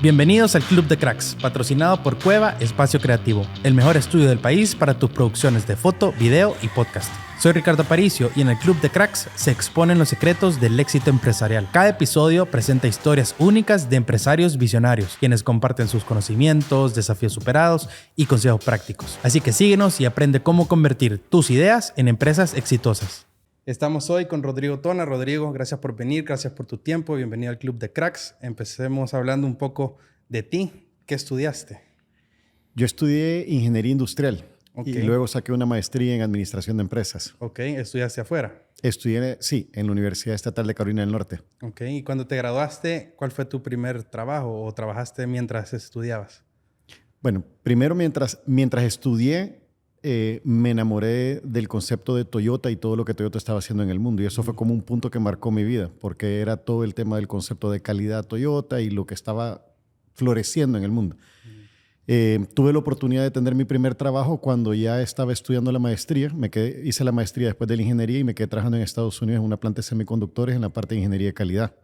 Bienvenidos al Club de Cracks, patrocinado por Cueva Espacio Creativo, el mejor estudio del país para tus producciones de foto, video y podcast. Soy Ricardo Aparicio y en el Club de Cracks se exponen los secretos del éxito empresarial. Cada episodio presenta historias únicas de empresarios visionarios, quienes comparten sus conocimientos, desafíos superados y consejos prácticos. Así que síguenos y aprende cómo convertir tus ideas en empresas exitosas. Estamos hoy con Rodrigo Tona. Rodrigo, gracias por venir, gracias por tu tiempo. Bienvenido al Club de Cracks. Empecemos hablando un poco de ti. ¿Qué estudiaste? Yo estudié ingeniería industrial Ok. y luego saqué una maestría en administración de empresas. Ok, ¿estudiaste afuera? Estudié, sí, en la Universidad Estatal de Carolina del Norte. Ok, y cuando te graduaste, ¿cuál fue tu primer trabajo o trabajaste mientras estudiabas? Bueno, primero mientras estudié, me enamoré del concepto de Toyota y todo lo que Toyota estaba haciendo en el mundo. Y eso fue como un punto que marcó mi vida, porque era todo el tema del concepto de calidad Toyota y lo que estaba floreciendo en el mundo. Tuve la oportunidad de tener mi primer trabajo cuando ya estaba estudiando la maestría. Hice la maestría después de la ingeniería y me quedé trabajando en Estados Unidos en una planta de semiconductores en la parte de ingeniería de calidad.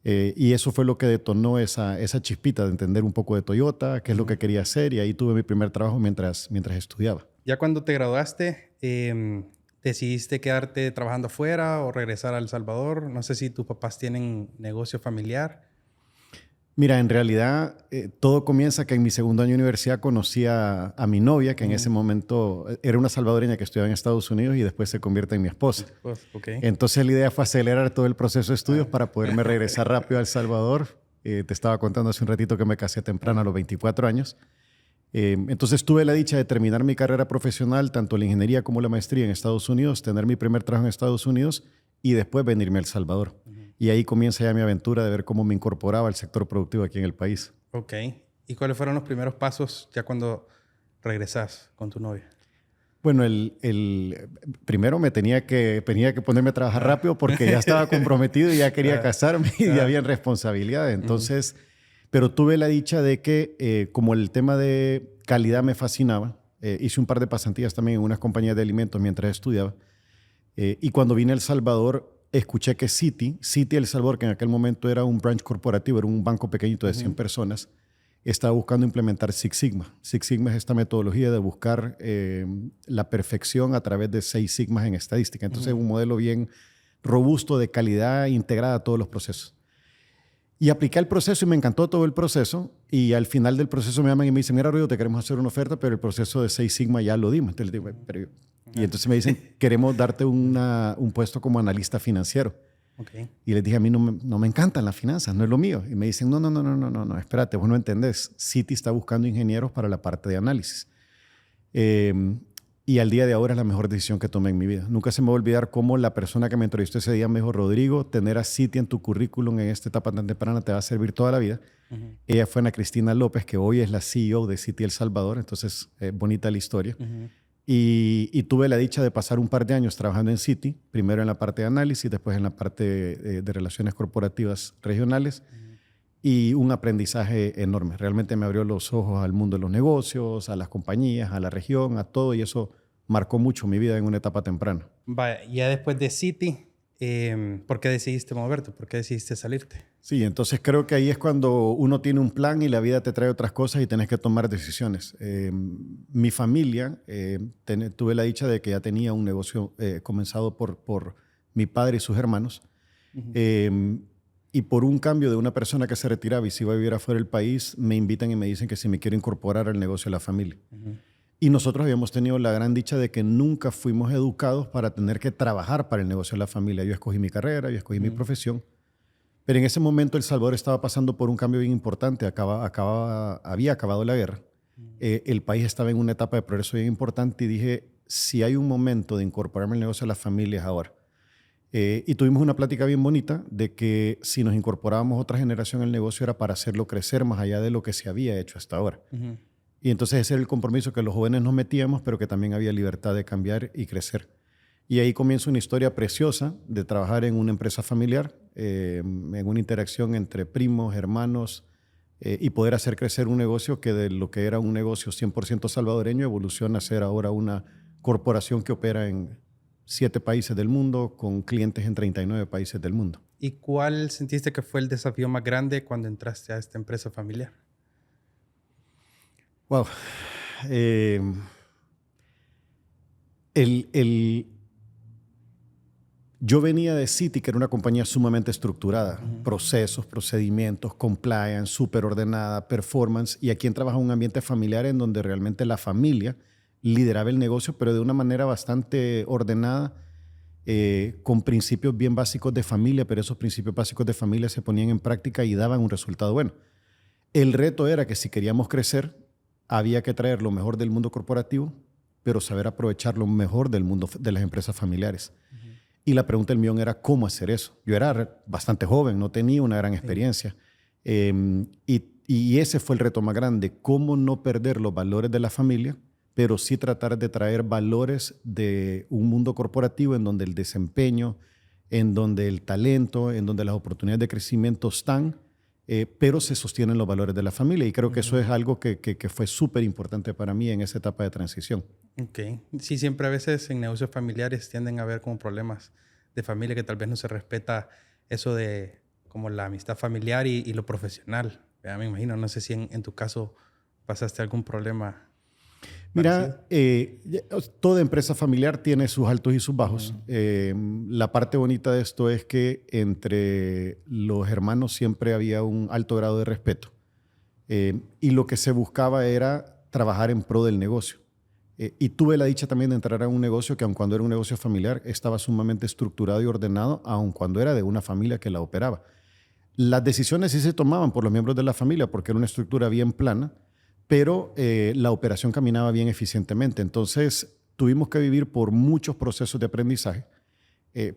Y eso fue lo que detonó esa chispita de entender un poco de Toyota, qué es lo que quería hacer, y ahí tuve mi primer trabajo mientras estudiaba. Ya cuando te graduaste, ¿decidiste quedarte trabajando afuera o regresar a El Salvador? No sé si tus papás tienen negocio familiar. Mira, en realidad todo comienza que en mi segundo año de universidad conocí a mi novia, que en ese momento era una salvadoreña que estudiaba en Estados Unidos y después se convierte en mi esposa. Pues, ok. Entonces la idea fue acelerar todo el proceso de estudios para poderme regresar rápido a El Salvador. Te estaba contando hace un ratito que me casé temprano a los 24 años. Entonces tuve la dicha de terminar mi carrera profesional, tanto la ingeniería como la maestría en Estados Unidos, tener mi primer trabajo en Estados Unidos y después venirme a El Salvador. Y ahí comienza ya mi aventura de ver cómo me incorporaba al sector productivo aquí en el país. Ok. ¿Y cuáles fueron los primeros pasos ya cuando regresas con tu novia? Bueno, primero tenía que ponerme a trabajar rápido porque ya estaba comprometido y ya quería casarme y ya había responsabilidades. Entonces, pero tuve la dicha de que como el tema de calidad me fascinaba, hice un par de pasantías también en unas compañías de alimentos mientras estudiaba. Y cuando vine a El Salvador, escuché que Citi El Salvador, que en aquel momento era un branch corporativo, era un banco pequeñito de 100 personas, estaba buscando implementar Six Sigma. Six Sigma es esta metodología de buscar la perfección a través de 6 sigmas en estadística. Entonces es un modelo bien robusto de calidad integrada a todos los procesos. Y apliqué el proceso y me encantó todo el proceso. Y al final del proceso me llaman y me dicen, mira, Rodrigo, te queremos hacer una oferta, pero el proceso de 6 Sigma ya lo dimos. Entonces, digo, y entonces me dicen, queremos darte un puesto como analista financiero. Okay. Y les dije, a mí no me encantan las finanzas, no es lo mío. Y me dicen, no, espérate, vos no entendés. Citi está buscando ingenieros para la parte de análisis. Y al día de ahora es la mejor decisión que tomé en mi vida. Nunca se me va a olvidar cómo la persona que me entrevistó ese día me dijo, Rodrigo, tener a Citi en tu currículum en esta etapa tan temprana te va a servir toda la vida. Ella fue Ana Cristina López, que hoy es la CEO de Citi El Salvador. Entonces, bonita la historia. Y tuve la dicha de pasar un par de años trabajando en Citi, primero en la parte de análisis, después en la parte de relaciones corporativas regionales, y un aprendizaje enorme. Realmente me abrió los ojos al mundo de los negocios, a las compañías, a la región, a todo, y eso marcó mucho mi vida en una etapa temprana. Vaya, ya después de Citi, ¿por qué decidiste moverte? ¿Por qué decidiste salirte? Sí, entonces creo que ahí es cuando uno tiene un plan y la vida te trae otras cosas y tenés que tomar decisiones. Mi familia, tuve la dicha de que ya tenía un negocio comenzado por mi padre y sus hermanos. Y por un cambio de una persona que se retiraba y se iba a vivir afuera del país, me invitan y me dicen que si me quiero incorporar al negocio de la familia. Y nosotros habíamos tenido la gran dicha de que nunca fuimos educados para tener que trabajar para el negocio de la familia. Yo escogí mi carrera, yo escogí mi profesión. Pero en ese momento El Salvador estaba pasando por un cambio bien importante. Había acabado la guerra. El país estaba en una etapa de progreso bien importante y dije, si hay un momento de incorporarme al negocio de las familias ahora. Y tuvimos una plática bien bonita de que si nos incorporábamos otra generación al negocio era para hacerlo crecer más allá de lo que se había hecho hasta ahora. Y entonces ese era el compromiso que los jóvenes nos metíamos, pero que también había libertad de cambiar y crecer. Y ahí comienza una historia preciosa de trabajar en una empresa familiar, en una interacción entre primos, hermanos, y poder hacer crecer un negocio que de lo que era un negocio 100% salvadoreño evoluciona a ser ahora una corporación que opera en 7 países del mundo, con clientes en 39 países del mundo. ¿Y cuál sentiste que fue el desafío más grande cuando entraste a esta empresa familiar? Wow. Yo venía de Citi, que era una compañía sumamente estructurada. Procesos, procedimientos, compliance, súper ordenada, performance. Y aquí trabaja un ambiente familiar en donde realmente la familia lideraba el negocio, pero de una manera bastante ordenada, con principios bien básicos de familia, pero esos principios básicos de familia se ponían en práctica y daban un resultado bueno. El reto era que si queríamos crecer, había que traer lo mejor del mundo corporativo, pero saber aprovechar lo mejor del mundo de las empresas familiares. Y la pregunta del millón era cómo hacer eso. Yo era bastante joven, no tenía una gran experiencia. Y ese fue el reto más grande, cómo no perder los valores de la familia, pero sí tratar de traer valores de un mundo corporativo en donde el desempeño, en donde el talento, en donde las oportunidades de crecimiento están, pero se sostienen los valores de la familia. Y creo que eso es algo que fue súper importante para mí en esa etapa de transición. Ok. Sí, siempre a veces en negocios familiares tienden a haber como problemas de familia que tal vez no se respeta eso de como la amistad familiar y lo profesional. Ya me imagino, no sé si en tu caso pasaste algún problema. Mira, toda empresa familiar tiene sus altos y sus bajos. La parte bonita de esto es que entre los hermanos siempre había un alto grado de respeto. Y lo que se buscaba era trabajar en pro del negocio. Y tuve la dicha también de entrar a un negocio que, aun cuando era un negocio familiar, estaba sumamente estructurado y ordenado, aun cuando era de una familia que la operaba. Las decisiones sí se tomaban por los miembros de la familia porque era una estructura bien plana, pero la operación caminaba bien eficientemente. Entonces, tuvimos que vivir por muchos procesos de aprendizaje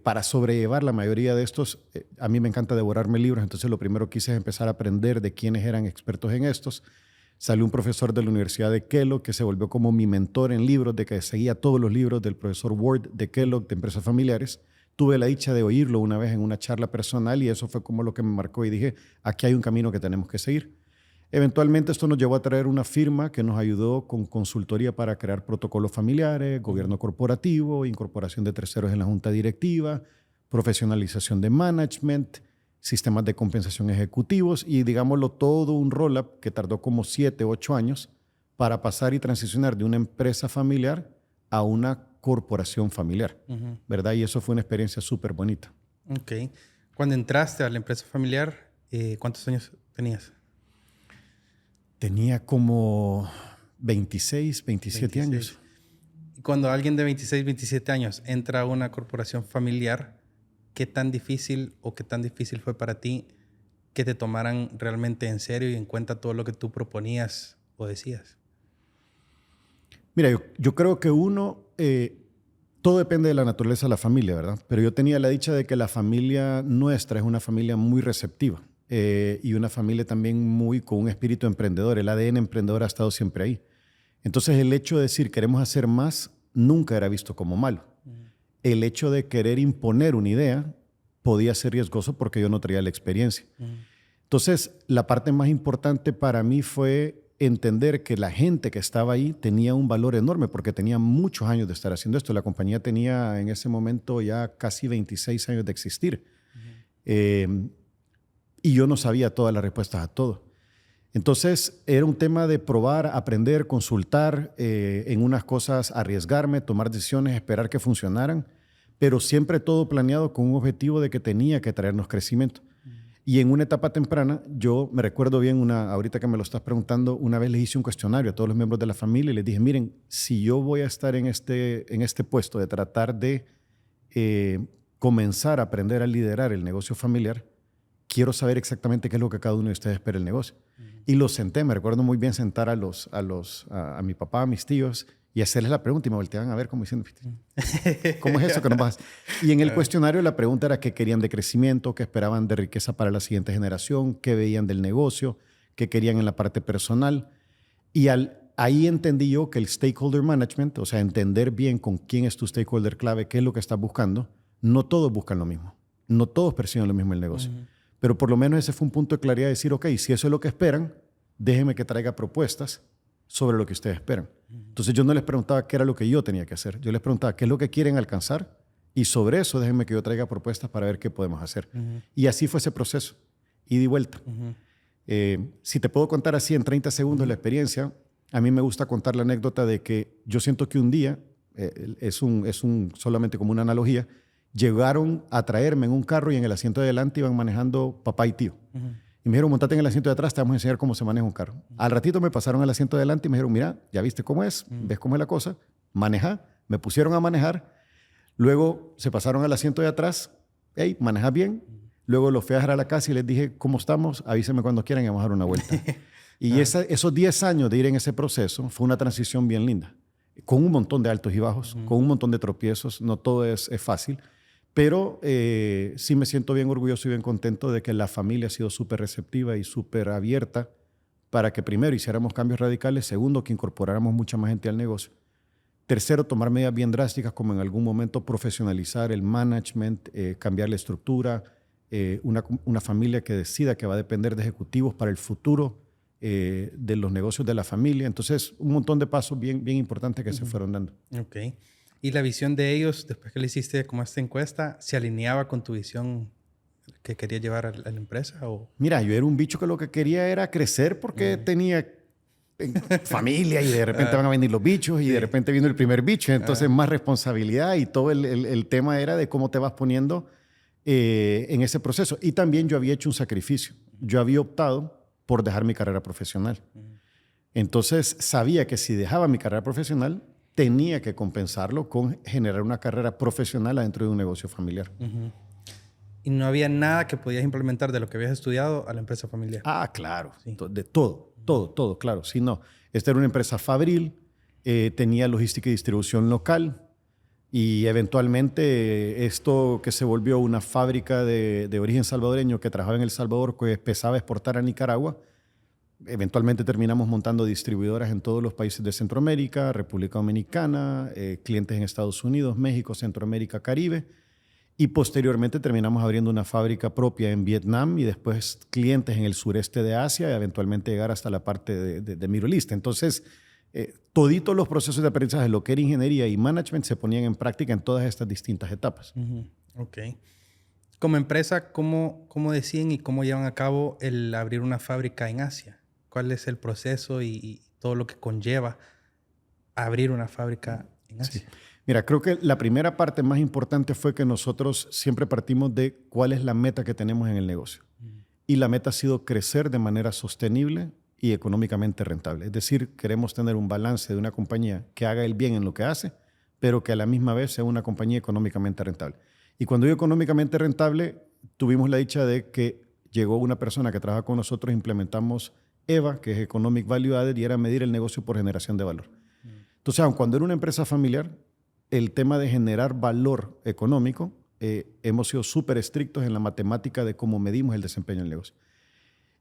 para sobrellevar la mayoría de estos. A mí me encanta devorarme libros, entonces lo primero que hice es empezar a aprender de quiénes eran expertos en estos. Salió un profesor de la Universidad de Kellogg que se volvió como mi mentor en libros, de que seguía todos los libros del profesor Ward de Kellogg, de empresas familiares. Tuve la dicha de oírlo una vez en una charla personal y eso fue como lo que me marcó y dije, aquí hay un camino que tenemos que seguir. Eventualmente esto nos llevó a traer una firma que nos ayudó con consultoría para crear protocolos familiares, gobierno corporativo, incorporación de terceros en la junta directiva, profesionalización de management, sistemas de compensación ejecutivos y, digámoslo, todo un roll-up que tardó como 7, 8 años para pasar y transicionar de una empresa familiar a una corporación familiar, ¿verdad? Y eso fue una experiencia súper bonita. Ok. Cuando entraste a la empresa familiar, ¿cuántos años tenías? Tenía como 26, 27 años. Cuando alguien de 26, 27 años entra a una corporación familiar, ¿qué tan difícil fue para ti que te tomaran realmente en serio y en cuenta todo lo que tú proponías o decías? Mira, yo creo que todo depende de la naturaleza de la familia, ¿verdad? Pero yo tenía la dicha de que la familia nuestra es una familia muy receptiva y una familia también con un espíritu emprendedor. El ADN emprendedor ha estado siempre ahí. Entonces, el hecho de decir queremos hacer más nunca era visto como malo. El hecho de querer imponer una idea podía ser riesgoso porque yo no traía la experiencia. Entonces, la parte más importante para mí fue entender que la gente que estaba ahí tenía un valor enorme porque tenía muchos años de estar haciendo esto. La compañía tenía en ese momento ya casi 26 años de existir. Y yo no sabía todas las respuestas a todo. Entonces, era un tema de probar, aprender, consultar, en unas cosas arriesgarme, tomar decisiones, esperar que funcionaran, pero siempre todo planeado con un objetivo de que tenía que traernos crecimiento. Y en una etapa temprana, yo me recuerdo bien, ahorita que me lo estás preguntando, una vez les hice un cuestionario a todos los miembros de la familia y les dije, miren, si yo voy a estar en este puesto de tratar de comenzar a aprender a liderar el negocio familiar, quiero saber exactamente qué es lo que cada uno de ustedes espera del negocio. Y los senté, me recuerdo muy bien sentar a mi papá, a mis tíos, y hacerles la pregunta y me volteaban a ver como diciendo, ¿cómo es eso que nos vas? Y en el cuestionario la pregunta era qué querían de crecimiento, qué esperaban de riqueza para la siguiente generación, qué veían del negocio, qué querían en la parte personal. Y ahí entendí yo que el stakeholder management, o sea, entender bien con quién es tu stakeholder clave, qué es lo que estás buscando, no todos buscan lo mismo. No todos persiguen lo mismo en el negocio. Pero por lo menos ese fue un punto de claridad de decir, ok, si eso es lo que esperan, déjenme que traiga propuestas sobre lo que ustedes esperan. Entonces yo no les preguntaba qué era lo que yo tenía que hacer. Yo les preguntaba qué es lo que quieren alcanzar Y sobre eso déjenme que yo traiga propuestas para ver qué podemos hacer. Y así fue ese proceso, ida y vuelta. Si te puedo contar así en 30 segundos la experiencia, a mí me gusta contar la anécdota de que yo siento que un día, solamente como una analogía, llegaron a traerme en un carro y en el asiento de adelante iban manejando papá y tío. Y me dijeron, montate en el asiento de atrás, te vamos a enseñar cómo se maneja un carro. Al ratito me pasaron al asiento de adelante y me dijeron, mira, ya viste cómo es, ves cómo es la cosa, maneja. Me pusieron a manejar. Luego se pasaron al asiento de atrás, hey, manejas bien. Luego los fui a dejar a la casa y les dije, ¿cómo estamos? Avísenme cuando quieran y vamos a dar una vuelta. Y esos 10 años de ir en ese proceso fue una transición bien linda, con un montón de altos y bajos, con un montón de tropiezos. No todo es fácil. Pero sí me siento bien orgulloso y bien contento de que la familia ha sido súper receptiva y súper abierta para que primero hiciéramos cambios radicales, segundo, que incorporáramos mucha más gente al negocio, tercero, tomar medidas bien drásticas como en algún momento profesionalizar el management, cambiar la estructura, una familia que decida que va a depender de ejecutivos para el futuro de los negocios de la familia. Entonces, un montón de pasos bien, bien importantes que se fueron dando. Ok. ¿Y la visión de ellos, después que le hiciste como esta encuesta, se alineaba con tu visión que quería llevar a la empresa? ¿O? Mira, yo era un bicho que lo que quería era crecer porque tenía familia y de repente van a venir los bichos y de repente vino el primer bicho. Entonces, más responsabilidad y todo el tema era de cómo te vas poniendo en ese proceso. Y también yo había hecho un sacrificio. Yo había optado por dejar mi carrera profesional. Entonces, sabía que si dejaba mi carrera profesional, tenía que compensarlo con generar una carrera profesional adentro de un negocio familiar. ¿Y no había nada que podías implementar de lo que habías estudiado a la empresa familiar? Ah, claro. Sí. De todo, claro. Sí, no. Esta era una empresa fabril, tenía logística y distribución local y eventualmente esto que se volvió una fábrica de origen salvadoreño que trabajaba en El Salvador, que empezaba a exportar a Nicaragua. Eventualmente terminamos montando distribuidoras en todos los países de Centroamérica, República Dominicana, clientes en Estados Unidos, México, Centroamérica, Caribe. Y posteriormente terminamos abriendo una fábrica propia en Vietnam y después clientes en el sureste de Asia y eventualmente llegar hasta la parte de Middle East. Entonces, toditos los procesos de aprendizaje, lo que era ingeniería y management, se ponían en práctica en todas estas distintas etapas. Ok. Como empresa, ¿cómo deciden y cómo llevan a cabo el abrir una fábrica en Asia? ¿Cuál es el proceso y todo lo que conlleva abrir una fábrica en Asia? Sí. Mira, creo que la primera parte más importante fue que nosotros siempre partimos de cuál es la meta que tenemos en el negocio. Y la meta ha sido crecer de manera sostenible y económicamente rentable. Es decir, queremos tener un balance de una compañía que haga el bien en lo que hace, pero que a la misma vez sea una compañía económicamente rentable. Y cuando digo económicamente rentable, tuvimos la dicha de que llegó una persona que trabaja con nosotros, implementamos EVA, que es Economic Value Added, y era medir el negocio por generación de valor. Entonces, aun cuando era una empresa familiar, el tema de generar valor económico, hemos sido súper estrictos en la matemática de cómo medimos el desempeño del negocio.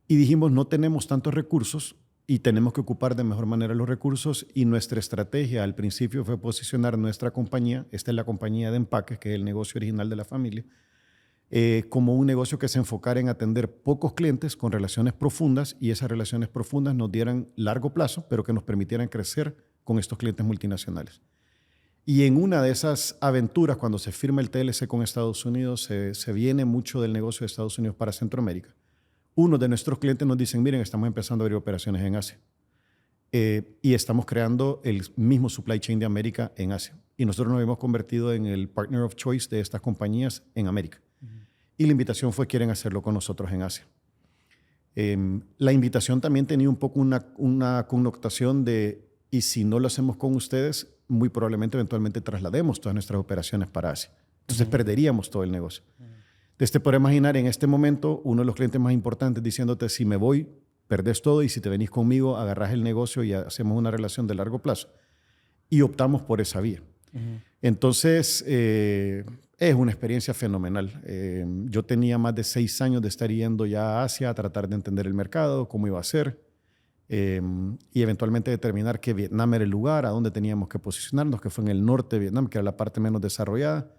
Y dijimos, no tenemos tantos recursos y tenemos que ocupar de mejor manera los recursos, y nuestra estrategia al principio fue posicionar nuestra compañía, esta es la compañía de empaques, que es el negocio original de la familia, como un negocio que se enfocara en atender pocos clientes con relaciones profundas, y esas relaciones profundas nos dieran largo plazo, pero que nos permitieran crecer con estos clientes multinacionales. Y en una de esas aventuras, cuando se firma el TLC con Estados Unidos, se viene mucho del negocio de Estados Unidos para Centroamérica. Uno de nuestros clientes nos dicen, miren, estamos empezando a abrir operaciones en Asia. Y estamos creando el mismo supply chain de América en Asia. Y nosotros nos hemos convertido en el partner of choice de estas compañías en América. Y la invitación fue, quieren hacerlo con nosotros en Asia. La invitación también tenía un poco una connotación de, y si no lo hacemos con ustedes, muy probablemente eventualmente traslademos todas nuestras operaciones para Asia. Entonces perderíamos todo el negocio. Entonces te puedes imaginar en este momento uno de los clientes más importantes diciéndote, si me voy, perdés todo, y si te venís conmigo, agarrás el negocio y hacemos una relación de largo plazo. Y optamos por esa vía. Entonces, es una experiencia fenomenal. Yo tenía más de 6 años de estar yendo ya a Asia a tratar de entender el mercado, cómo iba a ser, y eventualmente determinar que Vietnam era el lugar a donde teníamos que posicionarnos, que fue en el norte de Vietnam, que era la parte menos desarrollada.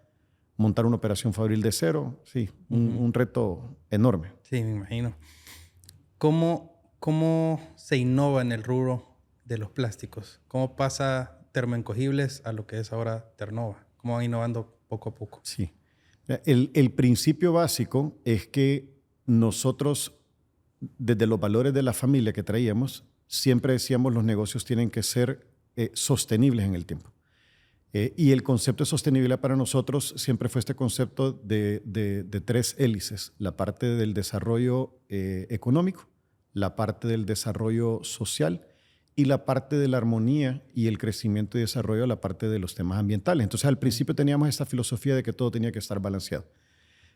Montar una operación fabril de cero, sí, un reto enorme. Sí, me imagino. ¿Cómo se innova en el rubro de los plásticos? ¿Cómo pasa termoencogibles a lo que es ahora Ternova? ¿Cómo van innovando poco a poco. Sí. El principio básico es que nosotros, desde los valores de la familia que traíamos, siempre decíamos los negocios tienen que ser sostenibles en el tiempo. Y el concepto de sostenibilidad para nosotros siempre fue este concepto de tres hélices: la parte del desarrollo económico, la parte del desarrollo social y la parte de la armonía y el crecimiento y desarrollo, la parte de los temas ambientales. Entonces, al principio teníamos esta filosofía de que todo tenía que estar balanceado.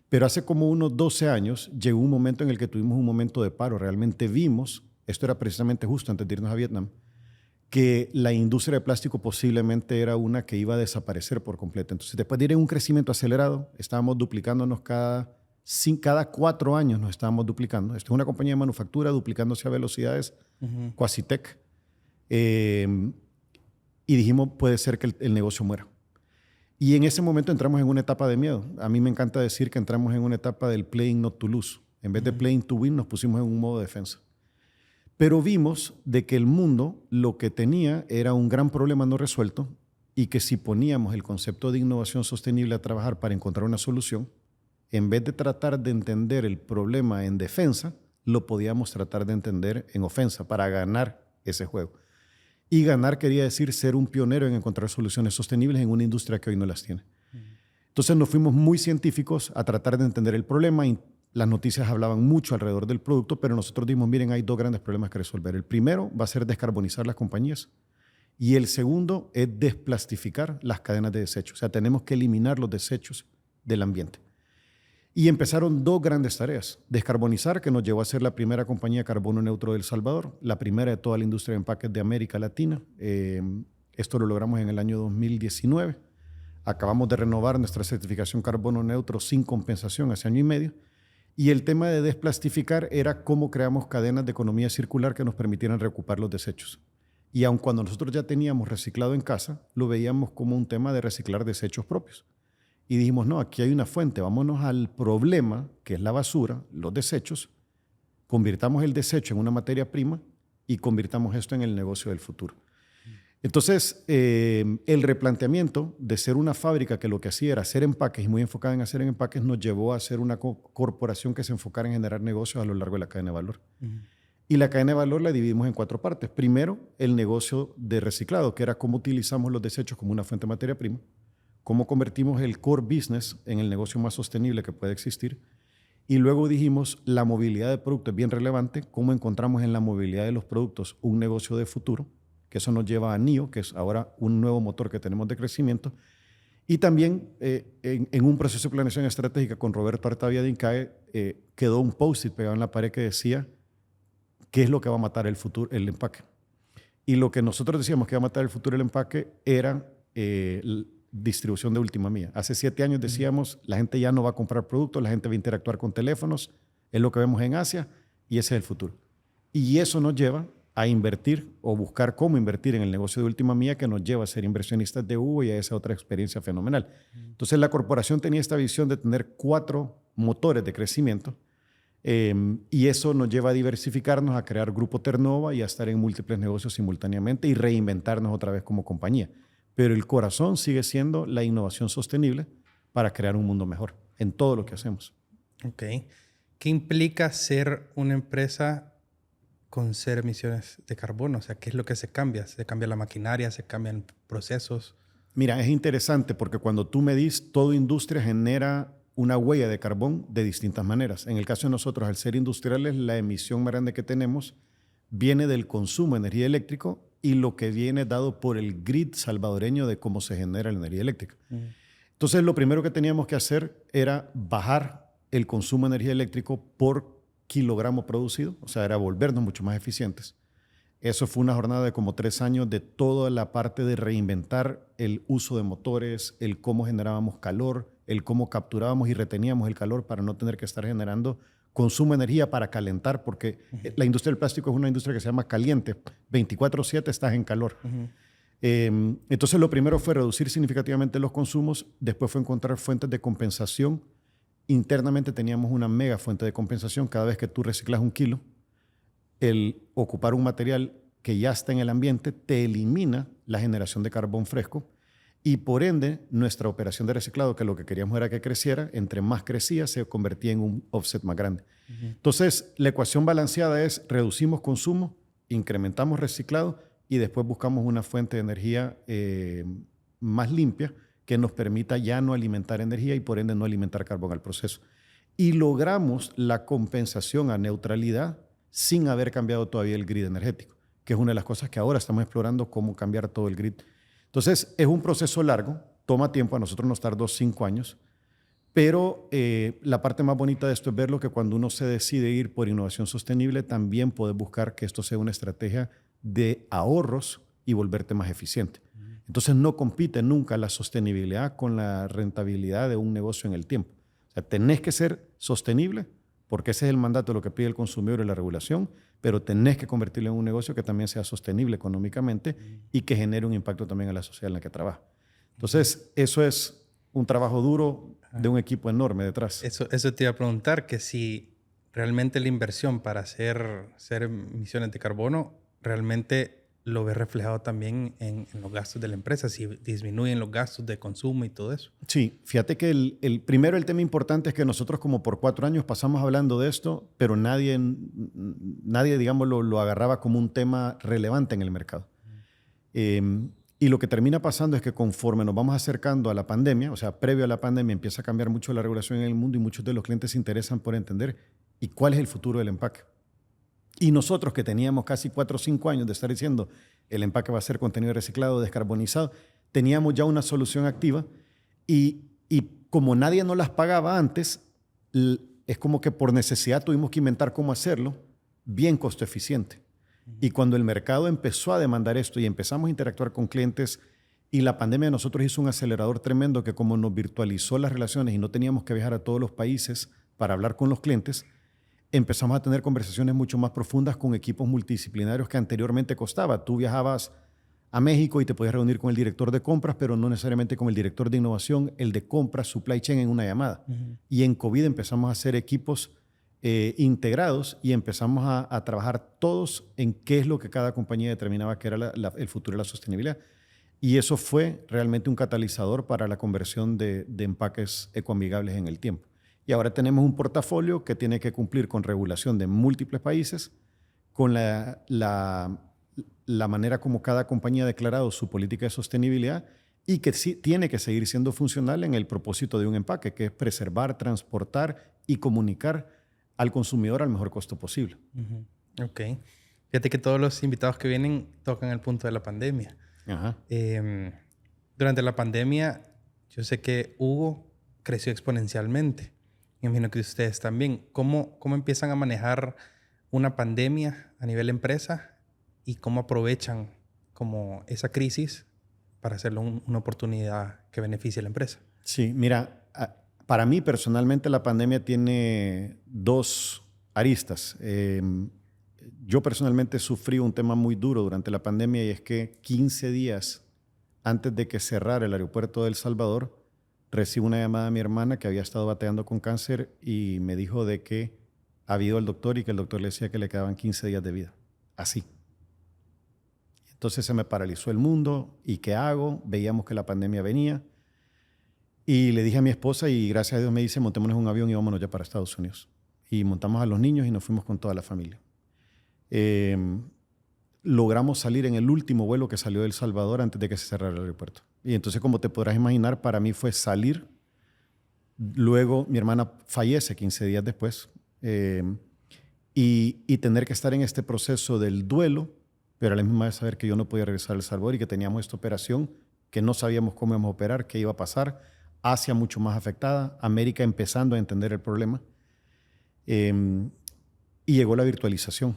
Pero hace como unos 12 años llegó un momento en el que tuvimos un momento de paro. Realmente vimos, esto era precisamente justo antes de irnos a Vietnam, que la industria de plástico posiblemente era una que iba a desaparecer por completo. Entonces, después de ir en un crecimiento acelerado, estábamos duplicándonos cada 4 años, nos estábamos duplicando. Esto es una compañía de manufactura duplicándose a velocidades Quasitec. Y dijimos, puede ser que el negocio muera. Y en ese momento entramos en una etapa de miedo. A mí me encanta decir que entramos en una etapa del playing not to lose. En vez de playing to win, nos pusimos en un modo de defensa. Pero vimos de que el mundo lo que tenía era un gran problema no resuelto y que si poníamos el concepto de innovación sostenible a trabajar para encontrar una solución, en vez de tratar de entender el problema en defensa, lo podíamos tratar de entender en ofensa para ganar ese juego. Y ganar quería decir ser un pionero en encontrar soluciones sostenibles en una industria que hoy no las tiene. Entonces nos fuimos muy científicos a tratar de entender el problema. Y las noticias hablaban mucho alrededor del producto, pero nosotros dijimos, miren, hay dos grandes problemas que resolver. El primero va a ser descarbonizar las compañías y el segundo es desplastificar las cadenas de desechos. O sea, tenemos que eliminar los desechos del ambiente. Y empezaron dos grandes tareas. Descarbonizar, que nos llevó a ser la primera compañía de carbono neutro de El Salvador, la primera de toda la industria de empaques de América Latina. Esto lo logramos en el año 2019. Acabamos de renovar nuestra certificación carbono neutro sin compensación hace año y medio. Y el tema de desplastificar era cómo creamos cadenas de economía circular que nos permitieran reocupar los desechos. Y aun cuando nosotros ya teníamos reciclado en casa, lo veíamos como un tema de reciclar desechos propios. Y dijimos, no, aquí hay una fuente, vámonos al problema, que es la basura, los desechos, convirtamos el desecho en una materia prima y convirtamos esto en el negocio del futuro. Entonces, el replanteamiento de ser una fábrica que lo que hacía era hacer empaques y muy enfocada en hacer empaques nos llevó a ser una corporación que se enfocara en generar negocios a lo largo de la cadena de valor. Y la cadena de valor la dividimos en 4 partes. Primero, el negocio de reciclado, que era cómo utilizamos los desechos como una fuente de materia prima, cómo convertimos el core business en el negocio más sostenible que puede existir. Y luego dijimos, la movilidad de productos es bien relevante, cómo encontramos en la movilidad de los productos un negocio de futuro, que eso nos lleva a NIO, que es ahora un nuevo motor que tenemos de crecimiento. Y también en un proceso de planeación estratégica con Roberto Artavia de INCAE, quedó un post-it pegado en la pared que decía, ¿qué es lo que va a matar el futuro, el empaque? Y lo que nosotros decíamos que va a matar el futuro el empaque era distribución de última milla. Hace 7 años decíamos, la gente ya no va a comprar productos, la gente va a interactuar con teléfonos, es lo que vemos en Asia y ese es el futuro. Y eso nos lleva a invertir o buscar cómo invertir en el negocio de última milla que nos lleva a ser inversionistas de Hugo y a esa otra experiencia fenomenal. Entonces la corporación tenía esta visión de tener 4 motores de crecimiento y eso nos lleva a diversificarnos, a crear Grupo Ternova y a estar en múltiples negocios simultáneamente y reinventarnos otra vez como compañía. Pero el corazón sigue siendo la innovación sostenible para crear un mundo mejor en todo lo que hacemos. Ok. ¿Qué implica ser una empresa con 0 emisiones de carbono? O sea, ¿qué es lo que se cambia? ¿Se cambia la maquinaria? ¿Se cambian procesos? Mira, es interesante porque cuando tú medís, toda industria genera una huella de carbón de distintas maneras. En el caso de nosotros, al ser industriales, la emisión más grande que tenemos viene del consumo de energía eléctrica y lo que viene dado por el grid salvadoreño de cómo se genera la energía eléctrica. Entonces, lo primero que teníamos que hacer era bajar el consumo de energía eléctrica por kilogramo producido, o sea, era volvernos mucho más eficientes. Eso fue una jornada de como 3 años de toda la parte de reinventar el uso de motores, el cómo generábamos calor, el cómo capturábamos y reteníamos el calor para no tener que estar generando consumo de energía para calentar, porque la industria del plástico es una industria que se llama caliente. 24/7 estás en calor. Entonces, lo primero fue reducir significativamente los consumos. Después fue encontrar fuentes de compensación. Internamente teníamos una mega fuente de compensación. Cada vez que tú reciclas 1 kilo, el ocupar un material que ya está en el ambiente te elimina la generación de carbón fresco y por ende nuestra operación de reciclado, que lo que queríamos era que creciera, entre más crecía se convertía en un offset más grande. Entonces, la ecuación balanceada es reducimos consumo, incrementamos reciclado y después buscamos una fuente de energía más limpia que nos permita ya no alimentar energía y por ende no alimentar carbón al proceso. Y logramos la compensación a neutralidad sin haber cambiado todavía el grid energético, que es una de las cosas que ahora estamos explorando, cómo cambiar todo el grid. Entonces, es un proceso largo, toma tiempo, a nosotros nos tardó 5 años, pero la parte más bonita de esto es verlo que cuando uno se decide ir por innovación sostenible, también puedes buscar que esto sea una estrategia de ahorros y volverte más eficiente. Entonces, no compite nunca la sostenibilidad con la rentabilidad de un negocio en el tiempo. O sea, tenés que ser sostenible, porque ese es el mandato de lo que pide el consumidor y la regulación, pero tenés que convertirlo en un negocio que también sea sostenible económicamente y que genere un impacto también en la sociedad en la que trabaja. Entonces, eso es un trabajo duro de un equipo enorme detrás. Eso te iba a preguntar, que si realmente la inversión para hacer emisiones de carbono realmente lo ves reflejado también en los gastos de la empresa, si disminuyen los gastos de consumo y todo eso. Sí, fíjate que primero el tema importante es que nosotros como por 4 años pasamos hablando de esto, pero nadie digamos, lo agarraba como un tema relevante en el mercado. Y lo que termina pasando es que conforme nos vamos acercando a la pandemia, o sea, previo a la pandemia, empieza a cambiar mucho la regulación en el mundo y muchos de los clientes se interesan por entender ¿y cuál es el futuro del empaque? Y nosotros que teníamos casi 4 o 5 años de estar diciendo el empaque va a ser contenido reciclado, descarbonizado, teníamos ya una solución activa y como nadie nos las pagaba antes, es como que por necesidad tuvimos que inventar cómo hacerlo bien costo eficiente. Y cuando el mercado empezó a demandar esto y empezamos a interactuar con clientes y la pandemia de nosotros hizo un acelerador tremendo que como nos virtualizó las relaciones y no teníamos que viajar a todos los países para hablar con los clientes, empezamos a tener conversaciones mucho más profundas con equipos multidisciplinarios que anteriormente costaba. Tú viajabas a México y te podías reunir con el director de compras, pero no necesariamente con el director de innovación, el de compras, supply chain en una llamada. Y en COVID empezamos a hacer equipos integrados y empezamos a trabajar todos en qué es lo que cada compañía determinaba que era el futuro de la sostenibilidad. Y eso fue realmente un catalizador para la conversión de empaques ecoamigables en el tiempo. Y ahora tenemos un portafolio que tiene que cumplir con regulación de múltiples países, con la manera como cada compañía ha declarado su política de sostenibilidad y que sí, tiene que seguir siendo funcional en el propósito de un empaque, que es preservar, transportar y comunicar al consumidor al mejor costo posible. Ok. Fíjate que todos los invitados que vienen tocan el punto de la pandemia. Ajá. Durante la pandemia, yo sé que Hugo creció exponencialmente. Me imagino que ustedes también. ¿Cómo empiezan a manejar una pandemia a nivel empresa y cómo aprovechan como esa crisis para hacerlo una oportunidad que beneficie a la empresa? Sí, mira, para mí personalmente la pandemia tiene 2 aristas. Yo personalmente sufrí un tema muy duro durante la pandemia y es que 15 días antes de que cerrara el aeropuerto de El Salvador, recibo una llamada de mi hermana que había estado batallando con cáncer y me dijo de que había ido al doctor y que el doctor le decía que le quedaban 15 días de vida. Así. Entonces se me paralizó el mundo. ¿Y qué hago? Veíamos que la pandemia venía. Y le dije a mi esposa y gracias a Dios me dice, montémonos en un avión y vámonos ya para Estados Unidos. Y montamos a los niños y nos fuimos con toda la familia. Logramos salir en el último vuelo que salió de El Salvador antes de que se cerrara el aeropuerto. Y entonces, como te podrás imaginar, para mí fue salir. Luego mi hermana fallece 15 días después y tener que estar en este proceso del duelo, pero a la misma vez saber que yo no podía regresar a El Salvador y que teníamos esta operación que no sabíamos cómo íbamos a operar, qué iba a pasar. Asia mucho más afectada, América empezando a entender el problema. Y llegó la virtualización.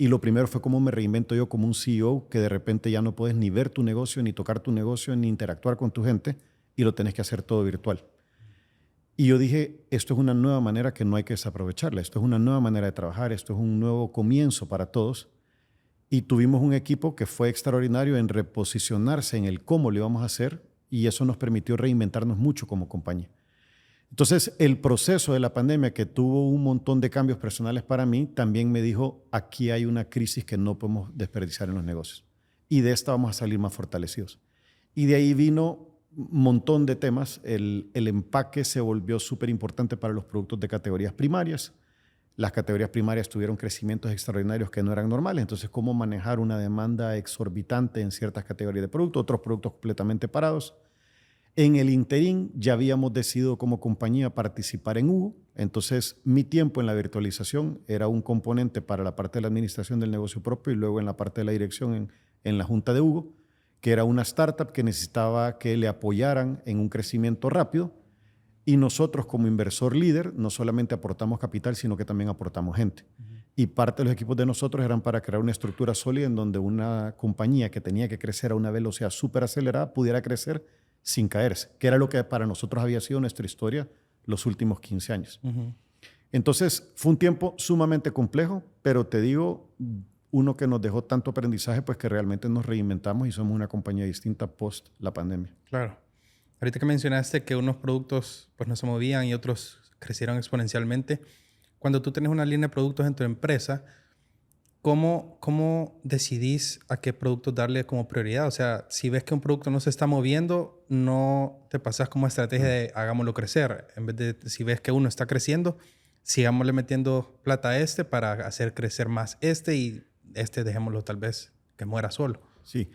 Y lo primero fue cómo me reinvento yo como un CEO, que de repente ya no puedes ni ver tu negocio, ni tocar tu negocio, ni interactuar con tu gente, y lo tenés que hacer todo virtual. Y yo dije, esto es una nueva manera que no hay que desaprovecharla, esto es una nueva manera de trabajar, esto es un nuevo comienzo para todos. Y tuvimos un equipo que fue extraordinario en reposicionarse en el cómo lo íbamos a hacer, y eso nos permitió reinventarnos mucho como compañía. Entonces, el proceso de la pandemia, que tuvo un montón de cambios personales para mí, también me dijo, aquí hay una crisis que no podemos desperdiciar en los negocios. y de esta vamos a salir más fortalecidos. Y de ahí vino un montón de temas. El empaque se volvió súper importante para los productos de categorías primarias. Las categorías primarias tuvieron crecimientos extraordinarios que no eran normales. Entonces, ¿cómo manejar una demanda exorbitante en ciertas categorías de productos? Otros productos completamente parados. En el interín ya habíamos decidido como compañía participar en Hugo. Entonces, mi tiempo en la virtualización era un componente para la parte de la administración del negocio propio y luego en la parte de la dirección en la junta de Hugo, que era una startup que necesitaba que le apoyaran en un crecimiento rápido. Y nosotros como inversor líder no solamente aportamos capital, sino que también aportamos gente. Y parte de los equipos de nosotros eran para crear una estructura sólida en donde una compañía que tenía que crecer a una velocidad súper acelerada pudiera crecer sin caerse, que era lo que para nosotros había sido nuestra historia los últimos 15 años. Entonces, fue un tiempo sumamente complejo, pero te digo, uno que nos dejó tanto aprendizaje, pues que realmente nos reinventamos y somos una compañía distinta post la pandemia. Claro. Ahorita que mencionaste que unos productos pues no se movían y otros crecieron exponencialmente, cuando tú tienes una línea de productos en tu empresa, ¿cómo decidís a qué productos darle como prioridad? O sea, si ves que un producto no se está moviendo, no te pasas como estrategia de hagámoslo crecer. En vez de, si ves que uno está creciendo, sigámosle metiendo plata a este para hacer crecer más este y este dejémoslo tal vez que muera solo. Sí.